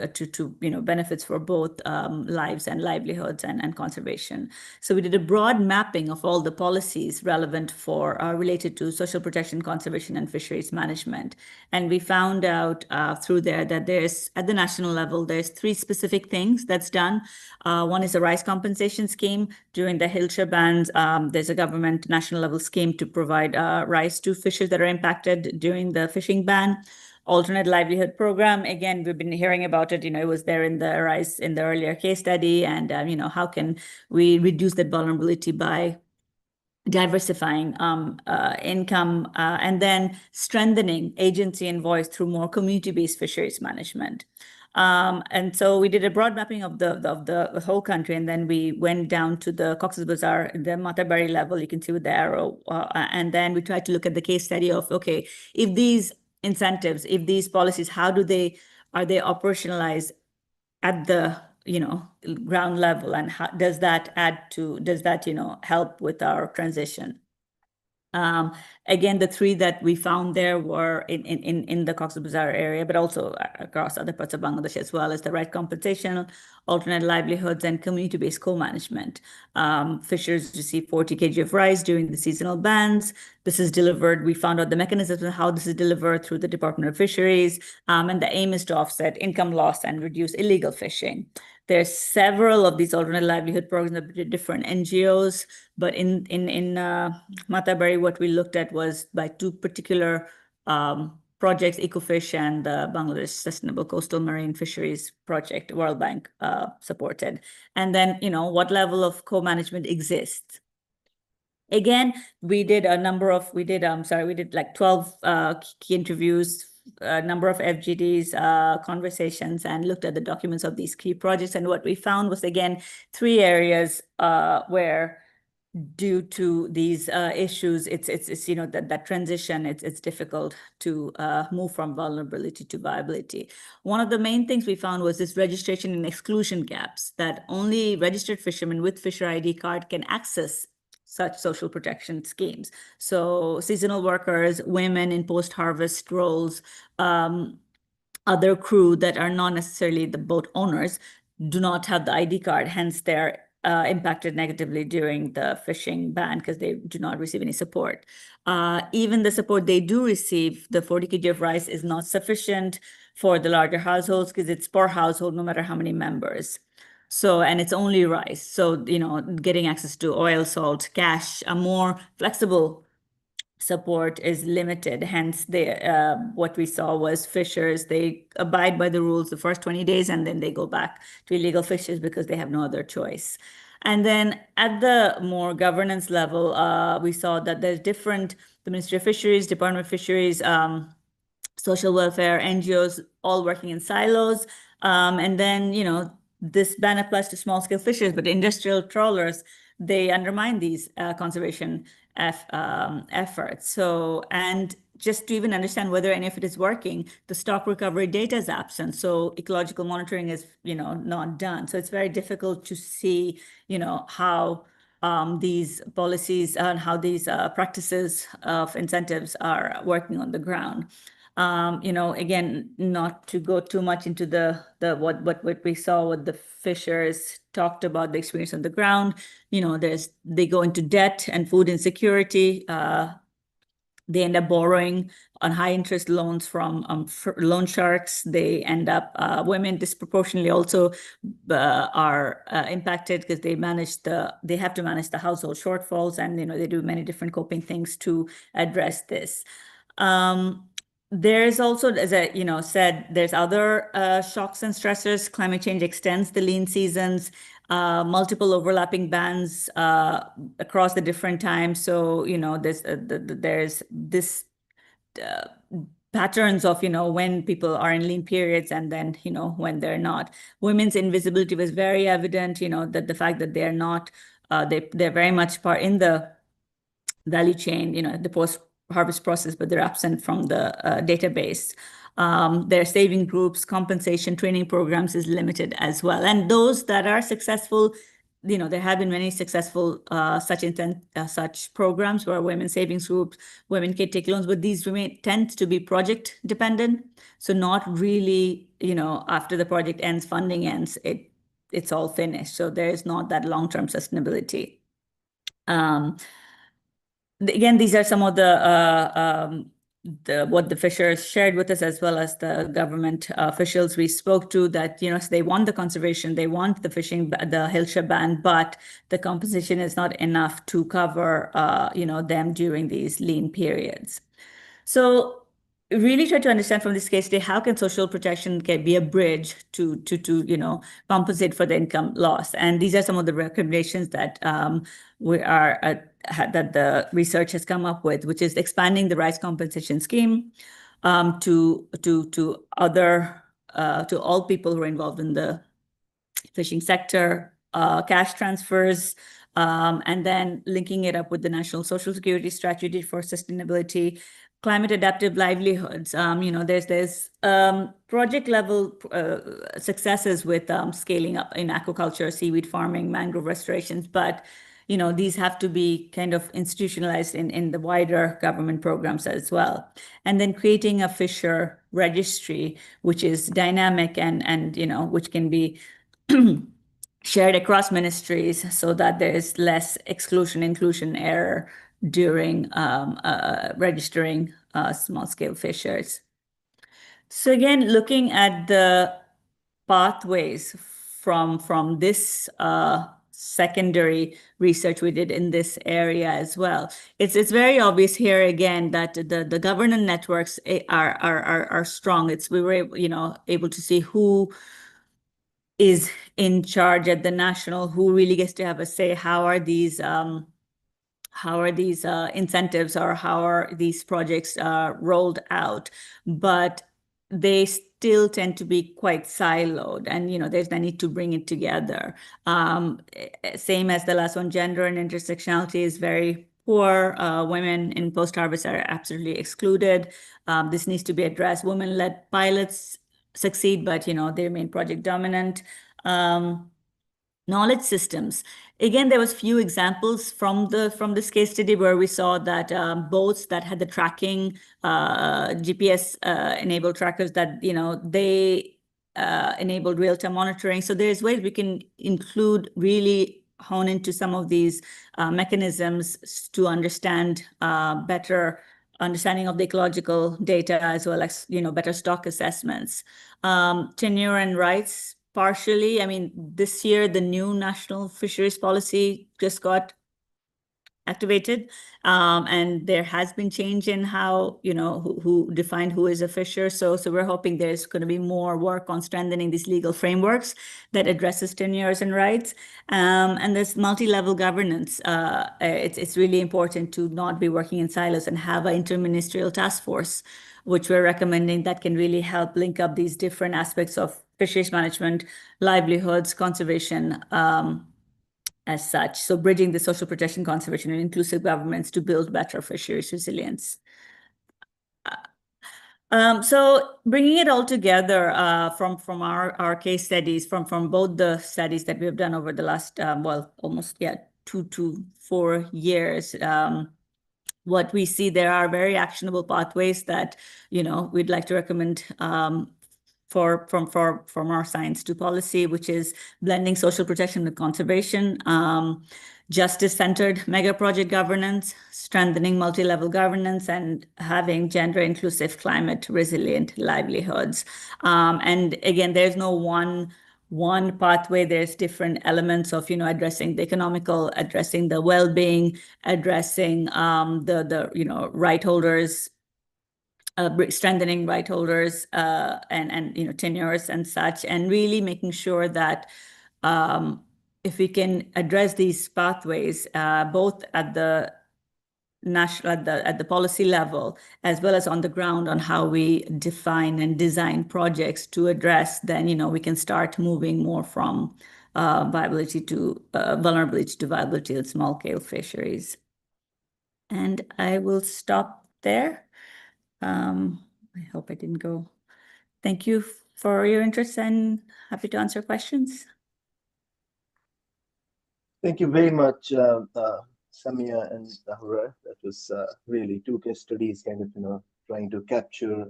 benefits for both lives and livelihoods and conservation. So we did a broad mapping of all the policies relevant for related to social protection, conservation, and fisheries management, and we found out through there that there's at the national level there's 3 specific things that's done. One is a rice compensation scheme. During the Hillshire bans, there's a government national level scheme to provide rice to fishers that are impacted during the fishing ban. Alternate Livelihood Program, again, we've been hearing about it. It was there in the Rise in the earlier case study, and how can we reduce that vulnerability by diversifying income, and then strengthening agency and voice through more community-based fisheries management. And so we did a broad mapping of the whole country, and then we went down to the Cox's Bazar, the Matarbari level, you can see with the arrow, and then we tried to look at the case study of, okay, if these incentives, if these policies, are they operationalized at the ground level, and how does that help with our transition? Again, the 3 that we found there were in the Cox's Bazar area, but also across other parts of Bangladesh, as well as the right compensation, alternate livelihoods, and community-based co-management. Fishers receive 40 kg of rice during the seasonal bans. This is delivered. We found out the mechanisms of how this is delivered through the Department of Fisheries, and the aim is to offset income loss and reduce illegal fishing. There's several of these alternate livelihood programs with different NGOs, but in Matarbari, what we looked at was by 2 particular projects, Ecofish and the Bangladesh Sustainable Coastal Marine Fisheries Project, World Bank supported. And then, what level of co-management exists? Again, we did like 12 key interviews, a number of FGDs, conversations, and looked at the documents of these key projects. And what we found was, again, 3 areas where, due to these issues, it's that transition, it's difficult to move from vulnerability to viability. One of the main things we found was this registration and exclusion gaps, that only registered fishermen with fisher ID card can access such social protection schemes. So seasonal workers, women in post-harvest roles, other crew that are not necessarily the boat owners do not have the ID card, hence they're impacted negatively during the fishing ban because they do not receive any support. Even the support they do receive, the 40 kg of rice is not sufficient for the larger households because it's per household, no matter how many members. So, and it's only rice. So, getting access to oil, salt, cash, a more flexible support is limited. Hence, what we saw was fishers, they abide by the rules the first 20 days, and then they go back to illegal fishes because they have no other choice. And then at the more governance level, we saw that there's the Ministry of Fisheries, Department of Fisheries, social welfare, NGOs, all working in silos. And then, this ban applies to small-scale fishers, but industrial trawlers, they undermine these conservation efforts. So, and just to even understand whether any of it is working, the stock recovery data is absent. So ecological monitoring is, not done. So it's very difficult to see, how these policies and how these practices of incentives are working on the ground. Again, not to go too much into what we saw with the fishers talked about the experience on the ground. They go into debt and food insecurity. They end up borrowing on high interest loans from loan sharks. They end up, women disproportionately also are impacted because they have to manage the household shortfalls, and they do many different coping things to address this. There's also, as I said, there's other shocks and stressors. Climate change extends the lean seasons, multiple overlapping bans across the different times. So there's this patterns of when people are in lean periods and then when they're not. Women's invisibility was very evident. That the fact that they're not, they're very much part in the value chain, the post-harvest process, but they're absent from the database. Their saving groups, compensation, training programs is limited as well. And those that are successful, there have been many successful such programs where women savings groups, women can take loans, but these tend to be project dependent. So not really, after the project ends, funding ends, it's all finished. So there is not that long-term sustainability. Again, these are some of what the fishers shared with us, as well as the government officials we spoke to, that so they want the conservation, they want the fishing, the Hilsha ban, but the compensation is not enough to cover them during these lean periods. So really try to understand from this case study, how can social protection be a bridge to compensate for the income loss? And these are some of the recommendations that that the research has come up with, which is expanding the rice compensation scheme to all people who are involved in the fishing sector, cash transfers, and then linking it up with the National Social Security Strategy for Sustainability, climate adaptive livelihoods. There's project level successes with scaling up in aquaculture, seaweed farming, mangrove restorations, but these have to be kind of institutionalized in the wider government programs as well. And then creating a fisher registry, which is dynamic and which can be shared across ministries so that there is less inclusion error during registering small-scale fishers. So again, looking at the pathways from this secondary research we did in this area as well. It's very obvious here again that the governance networks are strong. We were able to see who is in charge at the national, who really gets to have a say. How are these incentives, or how are these projects rolled out? But they still tend to be quite siloed, and there's the need to bring it together. Same as the last one, gender and intersectionality is very poor. Women in post-harvest are absolutely excluded. This needs to be addressed. Women-led pilots succeed, but they remain project dominant. knowledge systems. Again, there was few examples from this case study where we saw that boats that had the tracking GPS enabled trackers that they enabled real-time monitoring. So there's ways we can really hone into some of these mechanisms to understand better understanding of the ecological data, as well as better stock assessments. Tenure and rights. Partially, I mean, this year, the new national fisheries policy just got activated, and there has been change in how, who defined who is a fisher. So we're hoping there's going to be more work on strengthening these legal frameworks that addresses tenures and rights. And this multi-level governance, it's really important to not be working in silos and have an interministerial task force, which we're recommending, that can really help link up these different aspects of fisheries management, livelihoods, conservation, as such. So bridging the social protection, conservation, and inclusive governments to build better fisheries resilience. So bringing it all together from our case studies, from both the studies that we have done over the last, almost 2 to 4 years, what we see, there are very actionable pathways that, we'd like to recommend from our science to policy, which is blending social protection with conservation, justice-centered mega project governance, strengthening multi-level governance, and having gender-inclusive, climate-resilient livelihoods. And again, there's no one pathway. There's different elements of, addressing the economical, addressing the well-being, addressing the right holders, strengthening right holders, and tenures and such, and really making sure that if we can address these pathways, both at the national, at the policy level, as well as on the ground, on how we define and design projects to address, then we can start moving more from vulnerability to viability with small-scale fisheries. And I will stop there. I hope I didn't go. Thank you for your interest, and happy to answer questions. Thank you very much, Samia and Tahura. That was really 2 case studies, kind of, trying to capture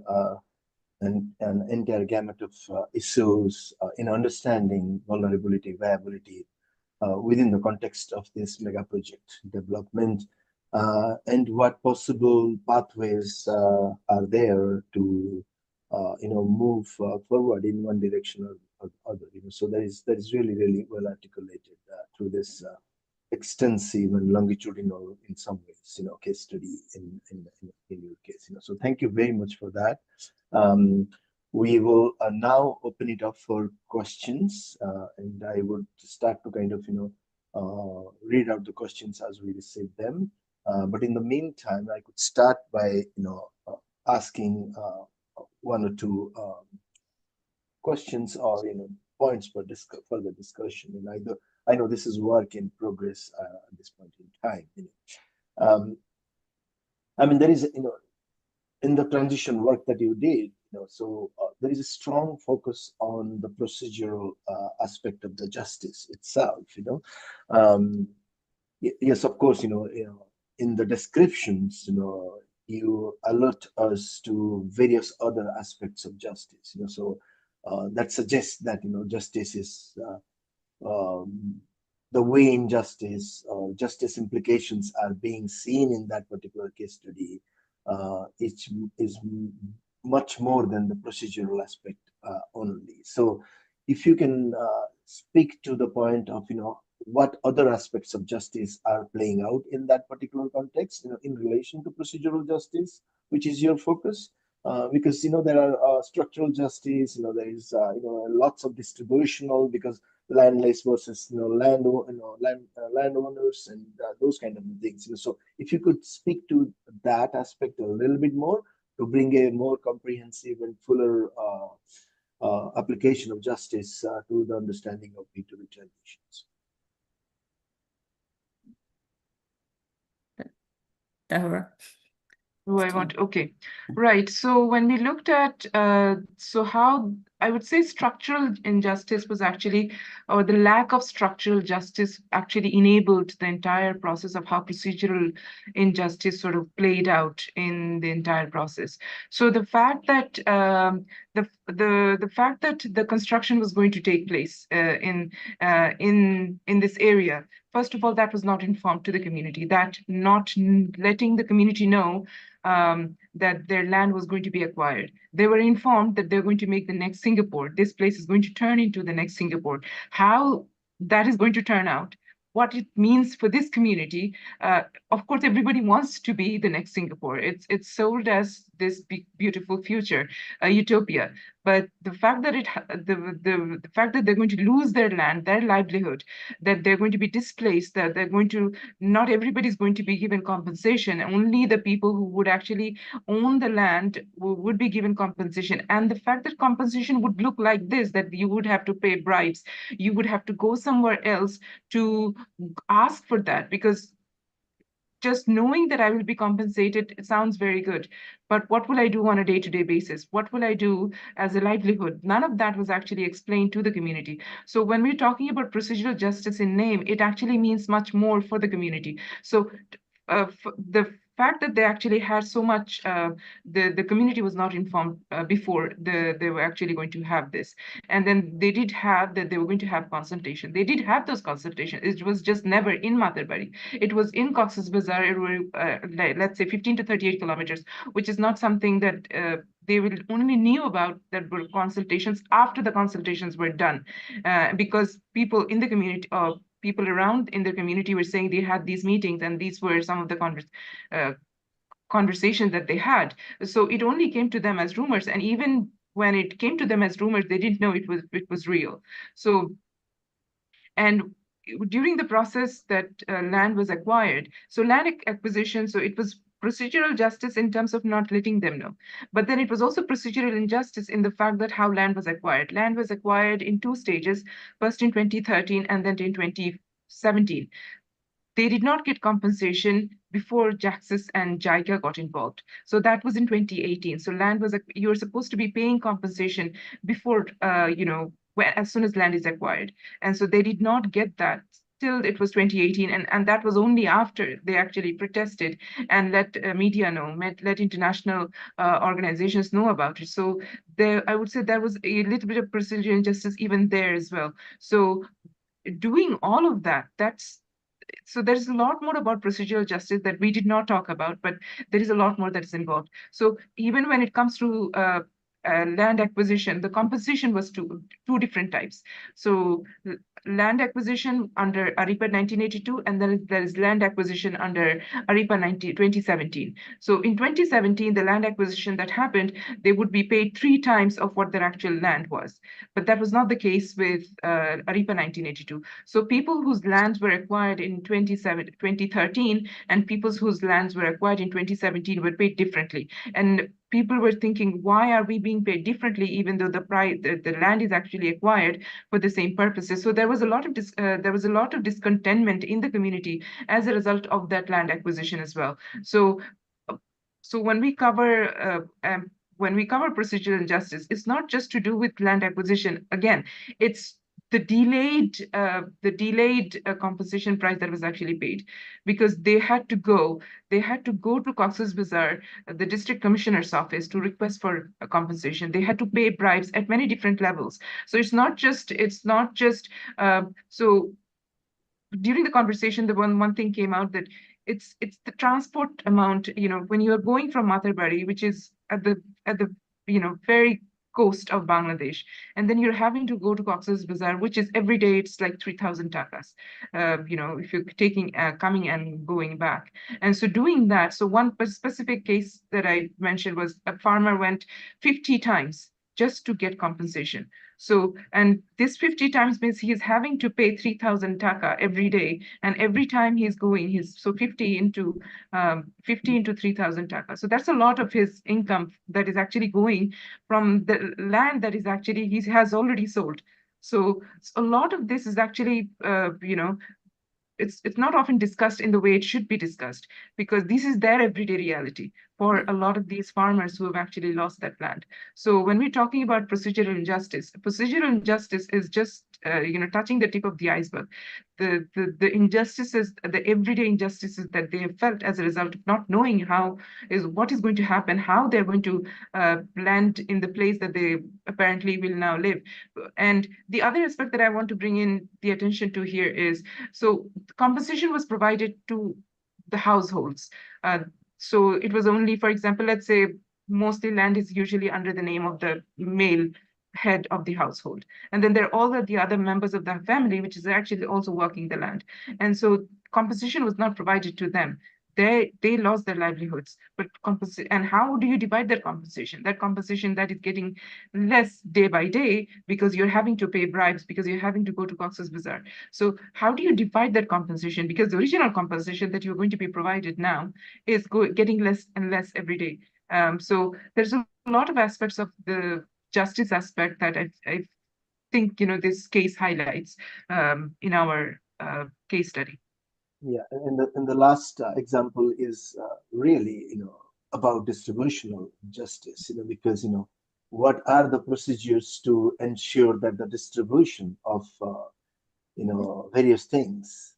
an entire gamut of issues in understanding vulnerability, viability within the context of this mega project development, and what possible pathways are there to move forward in one direction or other. So that is really well articulated through this extensive and longitudinal, in some ways, case study in your case. So thank you very much for that. We will now open it up for questions, and I would start to kind of read out the questions as we receive them. But in the meantime, I could start by asking 1 or 2 questions or points for further discussion. And I know this is work in progress at this point in time. I mean, there is in the transition work that you did, so there is a strong focus on the procedural aspect of the justice itself. Yes, of course, in the descriptions, you alert us to various other aspects of justice. So that suggests that justice is the way in justice, justice implications are being seen in that particular case study. It is much more than the procedural aspect only. So if you can speak to the point of what other aspects of justice are playing out in that particular context, in relation to procedural justice, which is your focus, because there are structural justice, there is lots of distributional, because landless versus landowners and those kind of things. So if you could speak to that aspect a little bit more to bring a more comprehensive and fuller application of justice to the understanding of V2V transitions. Tahura. Okay, right. So when we looked at, so how I would say structural injustice was actually, or the lack of structural justice actually enabled the entire process of how procedural injustice sort of played out in the entire process. So the fact that the fact that the construction was going to take place in this area, first of all, that was not informed to the community. That not letting the community know that their land was going to be acquired. They were informed that they're going to make the next Singapore. This place is going to turn into the next Singapore. How that is going to turn out, what it means for this community. Of course, everybody wants to be the next Singapore. It's sold as this beautiful future, a utopia. But the fact that the fact that they're going to lose their land, their livelihood, that they're going to be displaced, that they're going to, not everybody's going to be given compensation. Only the people who would actually own the land would be given compensation. And the fact that compensation would look like this, that you would have to pay bribes, you would have to go somewhere else to ask for that, because just knowing that I will be compensated, it sounds very good. But what will I do on a day-to-day basis? What will I do as a livelihood? None of that was actually explained to the community. So when we're talking about procedural justice in name, it actually means much more for the community. So the fact that they actually had so much, the community was not informed before they were actually going to have this. And then they did have that they were going to have consultation. They did have those consultations. It was just never in Matarbari. It was in Cox's Bazar, let's say 15 to 38 kilometers, which is not something that they will only knew about that were consultations after the consultations were done, because people in the community, people around in the community were saying they had these meetings, and these were some of the conversations that they had. So it only came to them as rumors, and even when it came to them as rumors, they didn't know it was real. So, and during the process that land was acquired, so land acquisition, so it was procedural justice in terms of not letting them know. But then it was also procedural injustice in the fact that how land was acquired. Land was acquired in two stages, first in 2013 and then in 2017. They did not get compensation before Jaxis and JICA got involved. So that was in 2018. So land was, you were supposed to be paying compensation before, as soon as land is acquired. And so they did not get that till it was 2018, and that was only after they actually protested and let media know, let international organizations know about it. So there, I would say there was a little bit of procedural injustice even there as well. So doing all of that, so there's a lot more about procedural justice that we did not talk about, but there is a lot more that is involved. So even when it comes to land acquisition, the compensation was two different types. So land acquisition under ARIPA 1982, and then there is land acquisition under ARIPA 2017. So in 2017, the land acquisition that happened, they would be paid 3 times of what their actual land was. But that was not the case with ARIPA 1982. So people whose lands were acquired in 2013 and people whose lands were acquired in 2017 were paid differently. And people were thinking, why are we being paid differently, even though the land is actually acquired for the same purposes? So there was a lot of discontentment in the community as a result of that land acquisition as well. So when we cover procedural injustice, it's not just to do with land acquisition. Again, it's the delayed compensation price that was actually paid, because they had to go to Cox's Bazar, the district commissioner's office, to request for a compensation. They had to pay bribes at many different levels. So it's not just so during the conversation, the one thing came out that it's the transport amount, when you are going from Matarbari, which is at the very coast of Bangladesh, and then you're having to go to Cox's Bazar, which is every day it's like 3,000 takas, if you're taking coming and going back. And so doing that, so one specific case that I mentioned was a farmer went 50 times just to get compensation. So, and this 50 times means he is having to pay 3,000 taka every day, and every time he's going, 50 into 3,000 taka. So that's a lot of his income that is actually going from the land that is actually he has already sold. So a lot of this is actually it's not often discussed in the way it should be discussed, because this is their everyday reality. for a lot of these farmers who have actually lost that land. So when we're talking about procedural injustice is just touching the tip of the iceberg. The injustices, the everyday injustices that they have felt as a result of not knowing what is going to happen, how they're going to land in the place that they apparently will now live. And the other aspect that I want to bring in the attention to here is, so compensation was provided to the households. So it was only, for example, let's say mostly land is usually under the name of the male head of the household. And then there are all the other members of the family, which is actually also working the land. And so compensation was not provided to them. They lost their livelihoods, but and how do you divide that compensation? That compensation that is getting less day by day because you're having to pay bribes, because you're having to go to Cox's Bazar. So how do you divide that compensation? Because the original compensation that you're going to be provided now is getting less and less every day. So there's a lot of aspects of the justice aspect that I think this case highlights in our case study. Yeah, and the last example is really about distributional justice, because what are the procedures to ensure that the distribution of various things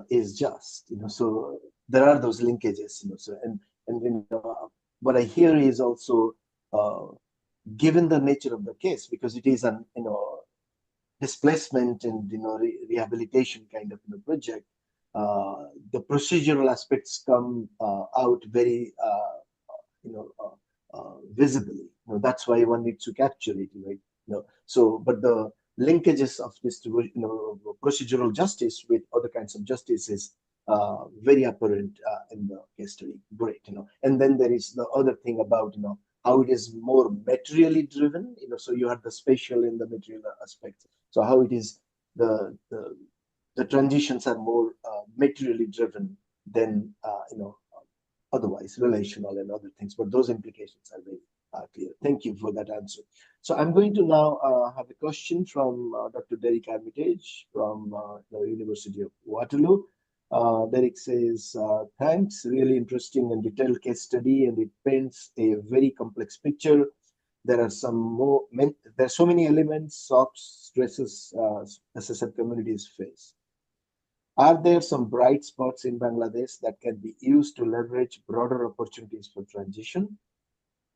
is just, so there are those linkages, so and what I hear is also given the nature of the case, because it is an displacement and rehabilitation kind of project, the procedural aspects come out very visibly. That's why one needs to capture it, right? So but the linkages of distribution, procedural justice with other kinds of justice is very apparent in the case study. Great, and then there is the other thing about how it is more materially driven, so you have the spatial and the material aspects. So how it is the transitions are more materially driven than otherwise relational and other things, but those implications are very clear. Thank you for that answer. So I'm going to now have a question from Dr. Derek Armitage from the University of Waterloo. Derek says, thanks, really interesting and detailed case study, and it paints a very complex picture. There are there's so many elements, soft stresses SSF communities face. Are there some bright spots in Bangladesh that can be used to leverage broader opportunities for transition?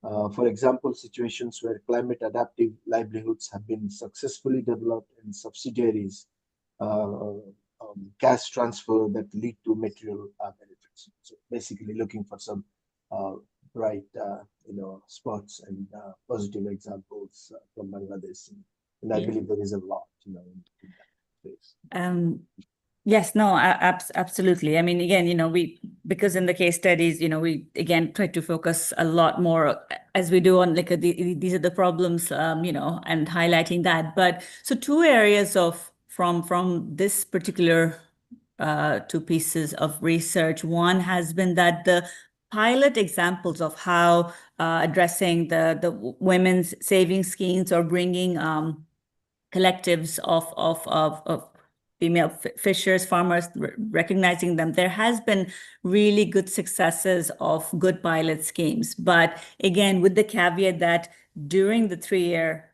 For example, situations where climate adaptive livelihoods have been successfully developed and subsidiaries cash transfer that lead to material benefits. So basically looking for some bright spots and positive examples from Bangladesh. And I believe there is a lot in that space. Yes, no, absolutely. I mean, again, because in the case studies, we again try to focus a lot more as we do on these are the problems, and highlighting that. But so two areas from this particular two pieces of research. One has been that the pilot examples of how addressing the women's savings schemes or bringing collectives of female fishers, farmers, recognizing them. There has been really good successes of good pilot schemes. But again, with the caveat that during the 3-year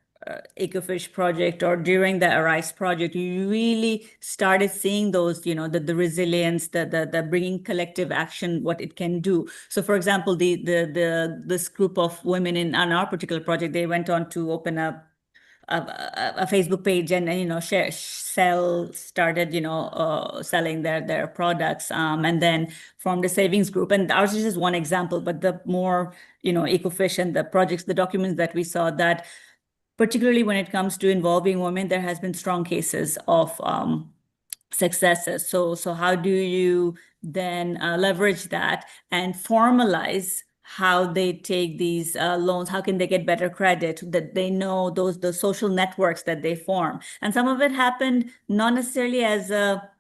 Ecofish project or during the Arise project, you really started seeing those, the resilience, the bringing collective action, what it can do. So, for example, this group of women on our particular project, they went on to open up a Facebook page and started selling their products, and then formed a savings group. And ours is just one example, but the more Ecofish and the projects, the documents that we saw, that particularly when it comes to involving women, there has been strong cases of successes. So how do you then leverage that and formalize how they take these loans? How can they get better credit, that they know the social networks that they form? And some of it happened not necessarily as a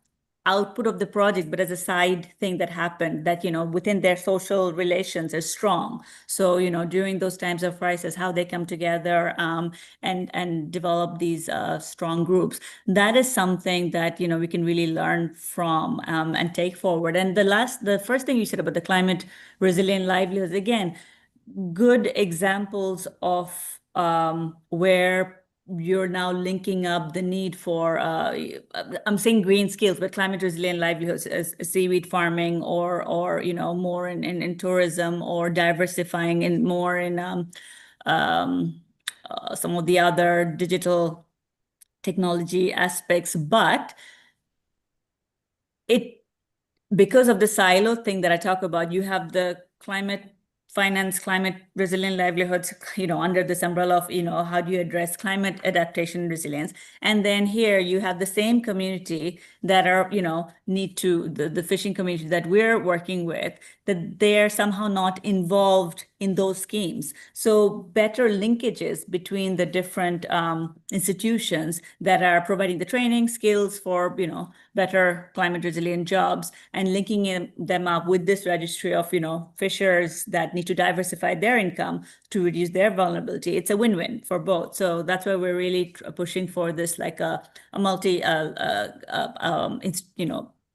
output of the project, but as a side thing that happened that, within their social relations is strong. So, during those times of crisis, how they come together and develop these strong groups. That is something that, we can really learn from and take forward. And the first thing you said about the climate resilient livelihoods, again, good examples of where you're now linking up the need for, I'm saying green skills, but climate resilient livelihoods, as seaweed farming or more in tourism, or diversifying in more in some of the other digital technology aspects. But because of the silo thing that I talk about, you have the climate finance, climate resilient livelihoods, under this umbrella of, how do you address climate adaptation and resilience? And then here you have the same community that are, need to, the fishing community that we're working with, that they're somehow not involved in those schemes. So better linkages between the different institutions that are providing the training skills for, better climate resilient jobs, and linking them up with this registry of, fishers that need to diversify their income to reduce their vulnerability. It's a win-win for both. So that's why we're really pushing for this, like a multi,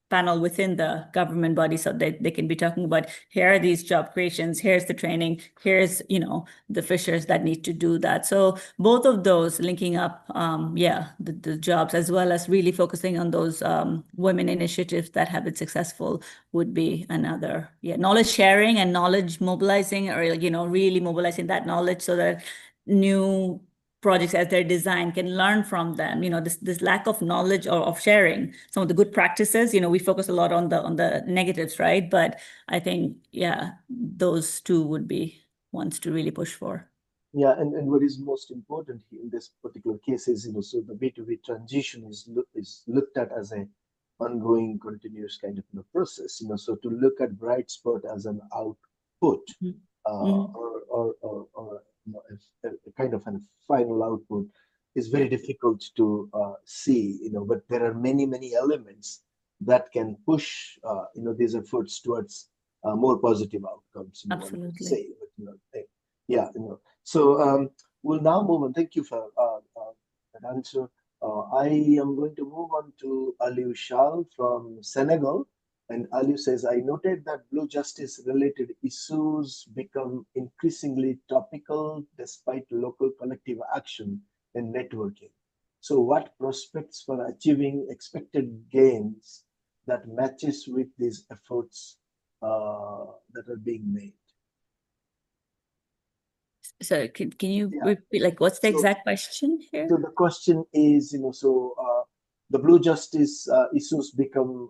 panel within the government body, so that they can be talking about, here are these job creations, here's the training, here's, the fishers that need to do that. So both of those linking up, the jobs, as well as really focusing on those women initiatives that have been successful, would be another, knowledge sharing and knowledge mobilizing, or, really mobilizing that knowledge so that new projects as they're designed can learn from them. This lack of knowledge or of sharing some of the good practices. We focus a lot on the negatives, right? But I think, those two would be ones to really push for. Yeah, and what is most important here in this particular case is, so the V2V transition is looked at as an ongoing, continuous kind of process. So to look at bright spot as an output, or a kind of a final output is very difficult to see, but there are many elements that can push, these efforts towards more positive outcomes. Absolutely. Say, but, so we'll now move on. Thank you for that answer. I am going to move on to Aliou Shal from Senegal. And Aliou says, I noted that blue justice related issues become increasingly topical despite local collective action and networking. So what prospects for achieving expected gains that matches with these efforts that are being made? So can you repeat, like, what's the exact question here? So the question is, the blue justice issues become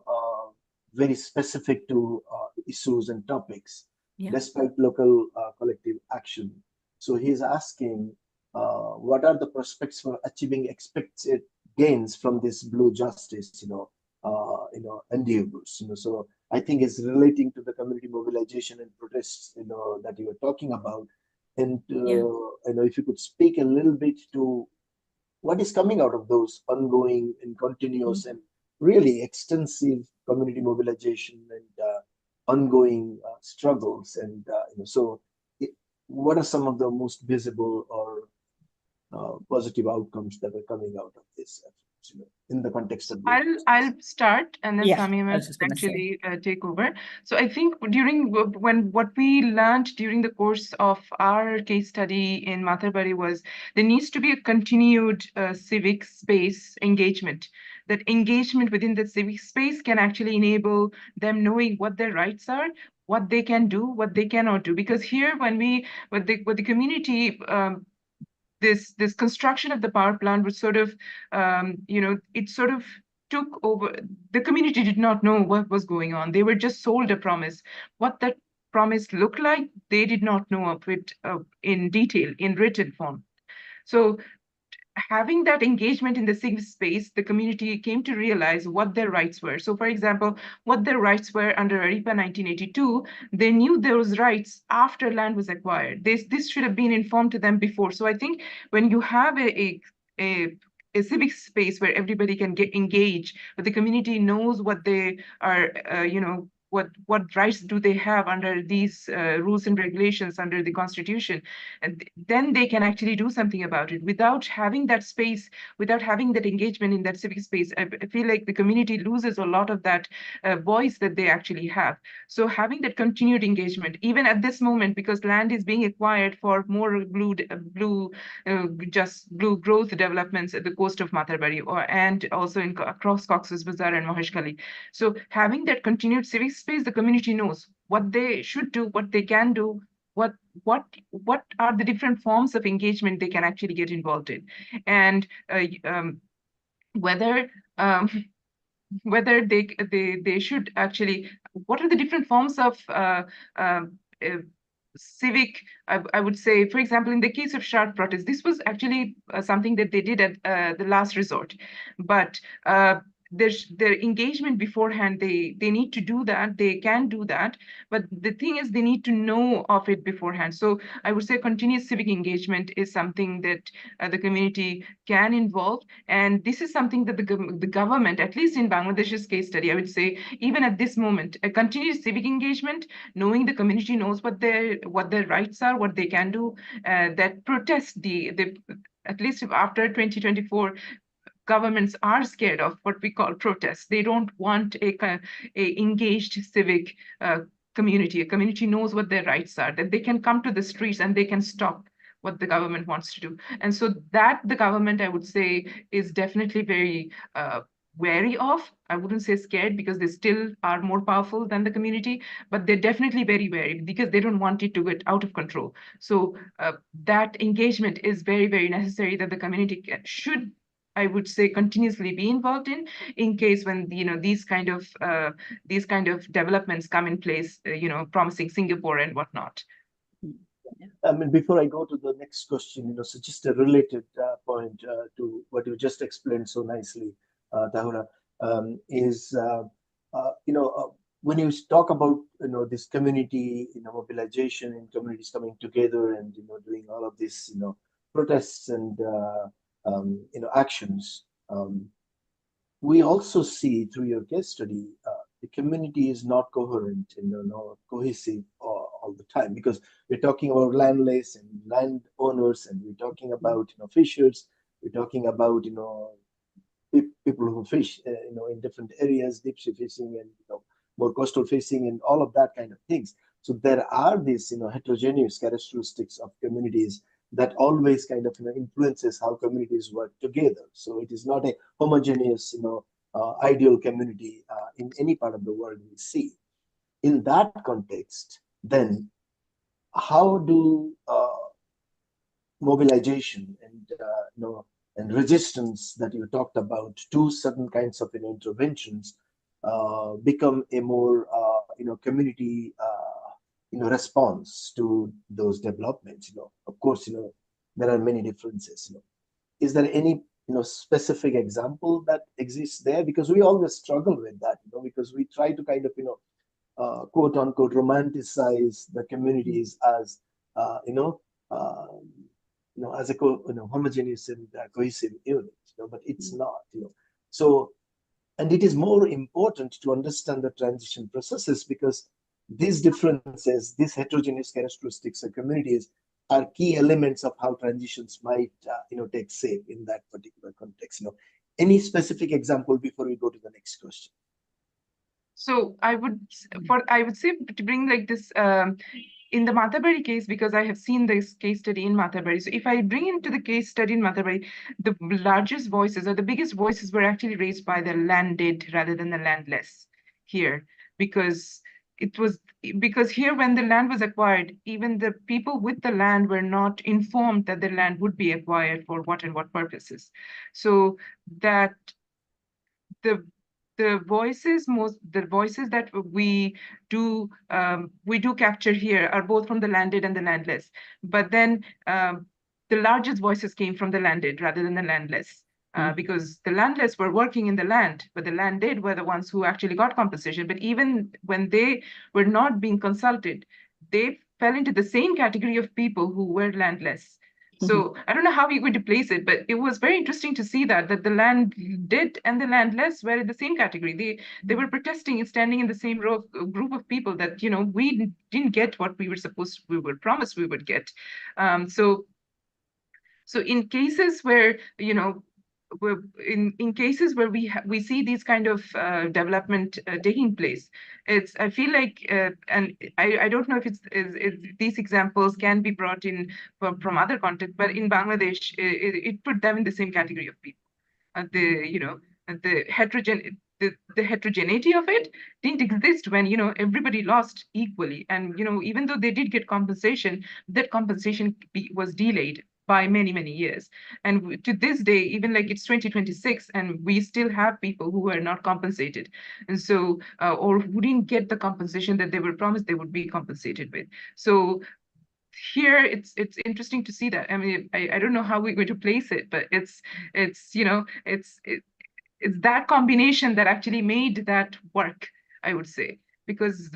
very specific to issues and topics, despite local collective action. So he's asking, what are the prospects for achieving expected gains from this blue justice, endeavors? So I think it's relating to the community mobilization and protests, that you were talking about. And if you could speak a little bit to what is coming out of those ongoing and continuous and really extensive community mobilization and ongoing struggles, and what are some of the most visible or positive outcomes that are coming out of this in the context of I'll start, and then Samia I will was just gonna actually take over. So I think during what we learned during the course of our case study in Matarbari was there needs to be a continued civic space engagement. That engagement within the civic space can actually enable them knowing what their rights are, what they can do, what they cannot do. Because here, when the community, this construction of the power plant was sort of, it sort of took over. The community did not know what was going on. They were just sold a promise. What that promise looked like, they did not know of it in detail, in written form. So having that engagement in the civic space, the community came to realize what their rights were. So, for example, what their rights were under ARIPA 1982, they knew those rights after land was acquired. This should have been informed to them before. So I think when you have a a civic space where everybody can get engaged, but the community knows what they are, what rights do they have under these rules and regulations under the Constitution, and then they can actually do something about it. Without having that space, without having that engagement in that civic space, I feel like the community loses a lot of that voice that they actually have. So having that continued engagement, even at this moment, because land is being acquired for more blue growth developments at the coast of Matarbari, and also across Cox's Bazar and Maheshkhali. So having that continued civic space, the community knows what they should do, what they can do, what are the different forms of engagement they can actually get involved in, and whether they should actually, what are the different forms of civic, I would say, for example, in the case of sharp protest, this was actually something that they did at the last resort, but their engagement beforehand, they need to do that, they can do that, but the thing is they need to know of it beforehand. So I would say continuous civic engagement is something that the community can involve, and this is something that the government, at least in Bangladesh's case study, I would say, even at this moment, a continuous civic engagement, knowing the community knows what their rights are, what they can do, that protest at least after 2024, governments are scared of what we call protests. They don't want a engaged civic community. A community knows what their rights are, that they can come to the streets and they can stop what the government wants to do. And so that the government, I would say, is definitely very wary of. I wouldn't say scared, because they still are more powerful than the community, but they're definitely very wary because they don't want it to get out of control. So that engagement is very, very necessary, that the community should, I would say, continuously be involved in case when these kind of developments come in place, promising Singapore and whatnot. I mean, before I go to the next question, so just a related point to what you just explained so nicely, Tahura, is when you talk about this community mobilization and communities coming together and doing all of this protests and actions, we also see through your case study the community is not coherent and not cohesive all the time, because we're talking about landless and landowners, and we're talking about fishers, we're talking about people who fish in different areas, deep sea fishing and more coastal fishing and all of that kind of things. So there are these heterogeneous characteristics of communities that always kind of influences how communities work together. So it is not a homogeneous ideal community in any part of the world we see. In that context, then how do mobilization and resistance that you talked about to certain kinds of interventions become a more community response to those developments? Of course, there are many differences. Is there any specific example that exists there? Because we always struggle with that, because we try to kind of quote unquote romanticize the communities as as a homogeneous and cohesive unit, but it's not. So, and it is more important to understand the transition processes, because these differences, these heterogeneous characteristics of communities are key elements of how transitions might take shape in that particular context. Any specific example before we go to the next question? So I would say, to bring like this in the Matarbari case, because I have seen this case study in Matarbari. So if I bring into the case study in Matarbari, the largest voices or the biggest voices were actually raised by the landed rather than the landless here, because here, when the land was acquired, even the people with the land were not informed that the land would be acquired for what and what purposes. So that the voices that we do capture here are both from the landed and the landless. But then the largest voices came from the landed rather than the landless. Because the landless were working in the land, but the landed were the ones who actually got compensation. But even when they were not being consulted, they fell into the same category of people who were landless. So I don't know how we're going to place it, but it was very interesting to see that the land did and the landless were in the same category. They were protesting and standing in the same row of group of people that, you know, we didn't get what we were promised we would get. So in cases where, you know, in cases where we see these kind of development taking place, I feel like, and I don't know if these examples can be brought in from other contexts, but in Bangladesh, it put them in the same category of people. The heterogeneity of it didn't exist when, you know, everybody lost equally, and, you know, even though they did get compensation, that compensation was delayed by many years. And to this day, even like it's 2026, and we still have people who are not compensated, and so or who didn't get the compensation that they were promised they would be compensated with. So here it's interesting to see that. I mean, I don't know how we're going to place it, but it's you know, it's that combination that actually made that work, I would say, because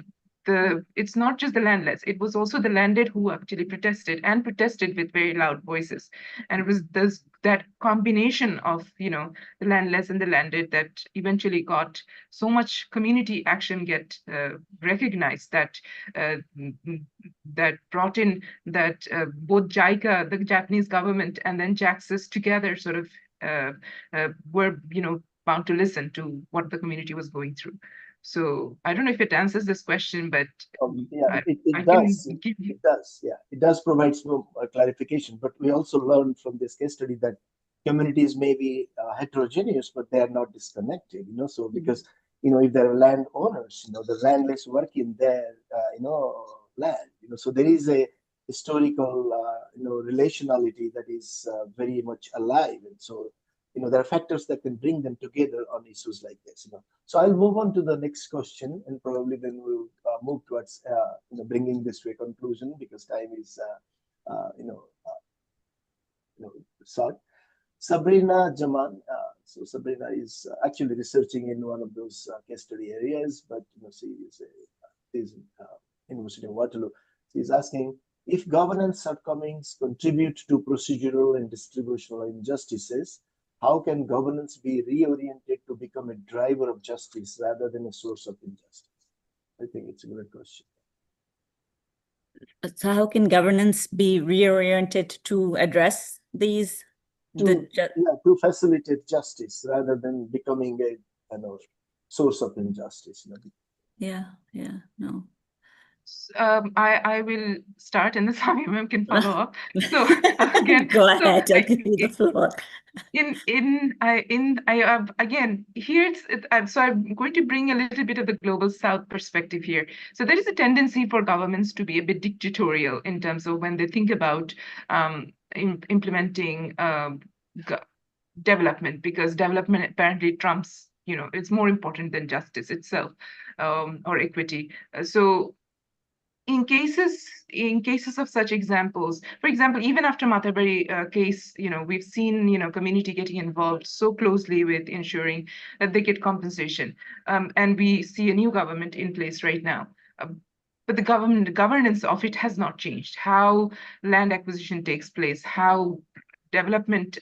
it's not just the landless, it was also the landed who actually protested with very loud voices. And it was that combination of, you know, the landless and the landed that eventually got so much community action get recognized, that that brought in that both JICA, the Japanese government, and then JAXIS together sort of were, you know, bound to listen to what the community was going through. So I don't know if it answers this question, but yeah, it does. It does. Yeah, it does provide some clarification. But we also learned from this case study that communities may be heterogeneous, but they are not disconnected. You know, so because, you know, if there are landowners, you know, the landless work in their you know, land. You know, so there is a historical you know, relationality that is very much alive, and so, you know, there are factors that can bring them together on issues like this. You know, so I'll move on to the next question, and probably then we'll move towards you know, bringing this to a conclusion, because time is you know, short. Sabrina Jaman. So Sabrina is actually researching in one of those case study areas, but, you know, she is University of Waterloo. She is asking, if governance shortcomings contribute to procedural and distributional injustices, how can governance be reoriented to become a driver of justice rather than a source of injustice? I think it's a great question. So how can governance be reoriented to address these? To facilitate justice rather than becoming a, you know, source of injustice. You know? Yeah, no. I will start, and then Sami ma'am can follow up. So again, go ahead, I'll give you the floor. Again, here so I'm going to bring a little bit of the global South perspective here. So there is a tendency for governments to be a bit dictatorial in terms of when they think about implementing development, because development apparently trumps, you know, it's more important than justice itself, or equity. So in cases of such examples, for example, even after Matarbari case, you know, we've seen, you know, community getting involved so closely with ensuring that they get compensation, and we see a new government in place right now. But the governance of it has not changed. How land acquisition takes place, how development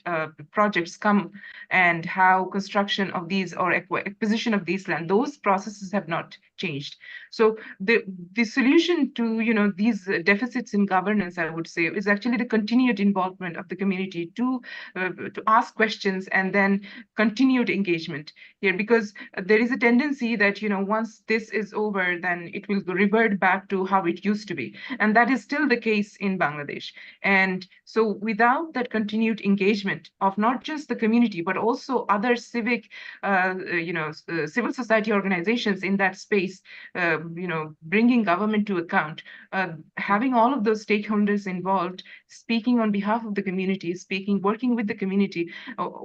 projects come, and how construction of these or acquisition of these land, those processes have not changed. So the solution to, you know, these deficits in governance, I would say, is actually the continued involvement of the community to ask questions, and then continued engagement here, because there is a tendency that, you know, once this is over, then it will revert back to how it used to be, and that is still the case in Bangladesh. And so without that continued engagement of not just the community, but also other civic, civil society organizations in that space, you know, bringing government to account, having all of those stakeholders involved, speaking on behalf of the community, working with the community,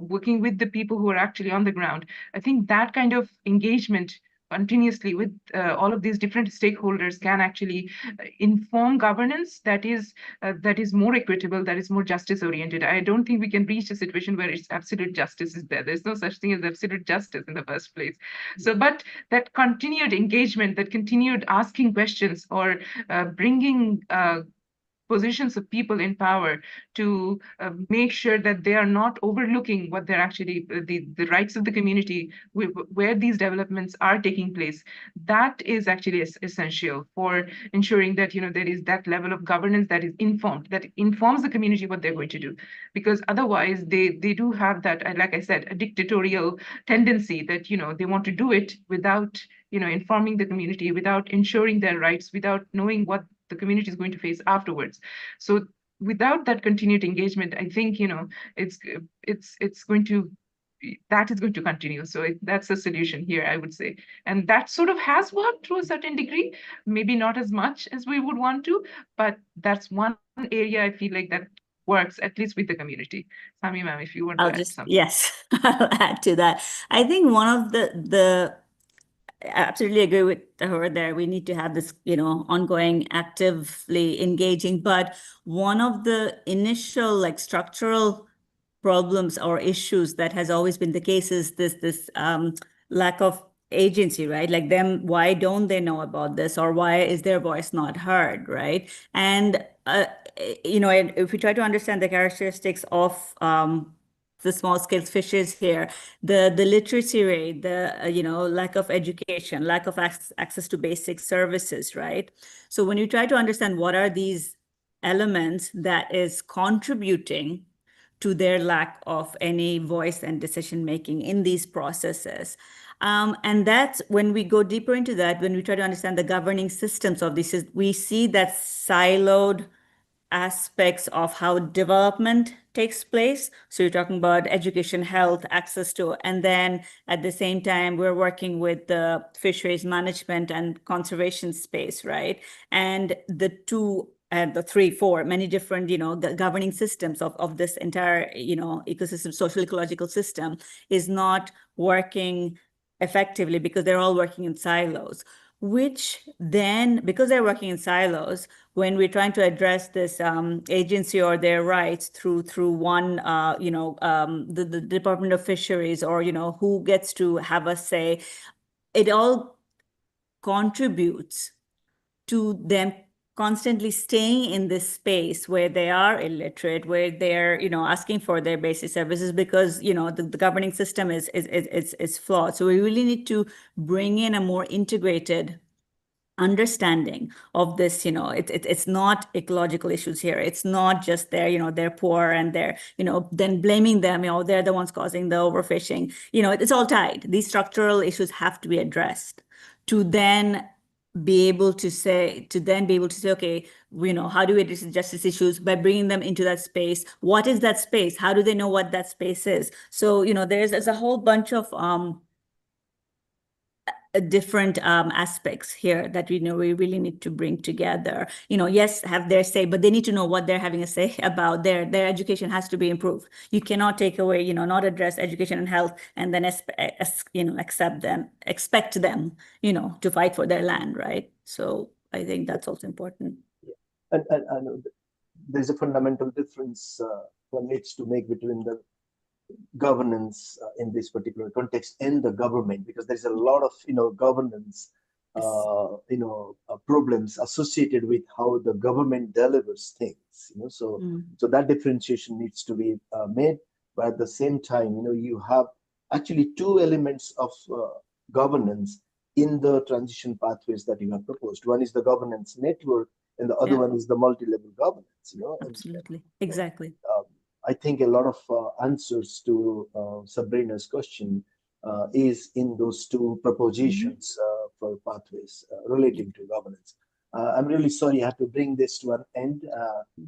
working with the people who are actually on the ground. I think that kind of engagement continuously with all of these different stakeholders can actually inform governance that is more equitable, that is more justice oriented. I don't think we can reach a situation where it's absolute justice is there. There's no such thing as absolute justice in the first place. So, but that continued engagement, that continued asking questions, or bringing positions of people in power to make sure that they are not overlooking what they're actually, the rights of the community where these developments are taking place. That is actually essential for ensuring that, there is that level of governance that is informed, that informs the community what they're going to do. Because otherwise they do have that, like I said, a dictatorial tendency that, they want to do it without, informing the community, without ensuring their rights, without knowing what the community is going to face afterwards. So without that continued engagement, I think, it's going to, that is going to continue. So that's a solution here, I would say. And that sort of has worked to a certain degree, maybe not as much as we would want to, but that's one area I feel like that works, at least with the community. Sami ma'am, if you want to add something. Yes, I'll add to that. I think one of the I absolutely agree with her there. We need to have this, ongoing, actively engaging. But one of the initial, like, structural problems or issues that has always been the case is this lack of agency, right? Like, why don't they know about this, or why is their voice not heard, right? And if we try to understand the characteristics of the small scale fishes here, the literacy rate, the lack of education, lack of access to basic services, right? So when you try to understand what are these elements that is contributing to their lack of any voice and decision making in these processes. And that's when we go deeper into that, when we try to understand the governing systems of this, we see that siloed aspects of how development takes place. So you're talking about education, health, access to, and then at the same time, we're working with the fisheries management and conservation space, right? And the two and the three, four, many different, governing systems of this entire, ecosystem, social ecological system is not working effectively because they're all working in silos, which then, because they're working in silos, when we're trying to address this agency or their rights through one, the Department of Fisheries, or, who gets to have a say, it all contributes to them constantly staying in this space where they are illiterate, where they're, asking for their basic services because, the governing system is flawed. So we really need to bring in a more integrated understanding of this. It's not ecological issues here. It's not just they're poor and they're, then blaming them, they're the ones causing the overfishing. It's all tied. These structural issues have to be addressed to then be able to say, okay, how do we address justice issues? By bringing them into that space. What is that space? How do they know what that space is? So, there's a whole bunch of different aspects here that we really need to bring together. Yes, have their say, but they need to know what they're having a say about. Their education has to be improved. You cannot take away, not address education and health and then expect them, to fight for their land, right? So I think that's also important. And there's a fundamental difference one needs to make between the governance in this particular context and the government, because there's a lot of governance problems associated with how the government delivers things. So that differentiation needs to be made. But at the same time, you have actually two elements of governance in the transition pathways that you have proposed. One is the governance network, and the other one is the multi-level governance. Absolutely, exactly. I think a lot of answers to Sabrina's question is in those two propositions for pathways relating to governance. I'm really sorry I have to bring this to an end.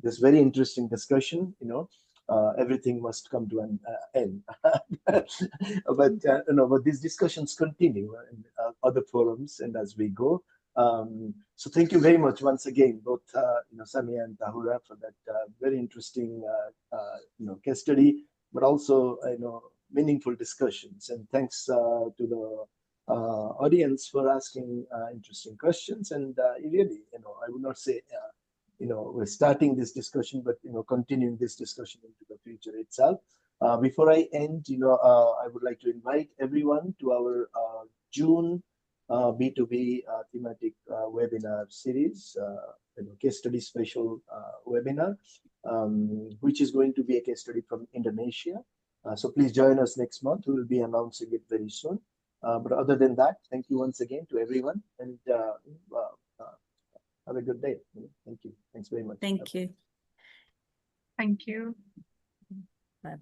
This very interesting discussion, everything must come to an end. But these discussions continue in other forums and as we go. So thank you very much once again, both Samia and Tahura, for that very interesting case study, but also meaningful discussions. And thanks to the audience for asking interesting questions. And really, I would not say we're starting this discussion, but continuing this discussion into the future itself. Before I end, I would like to invite everyone to our June B2B thematic webinar series, case study special webinar, which is going to be a case study from Indonesia. So please join us next month. We will be announcing it very soon. But other than that, thank you once again to everyone, and have a good day. Thank you. Thanks very much. Thank you. Thank you. Bye-bye.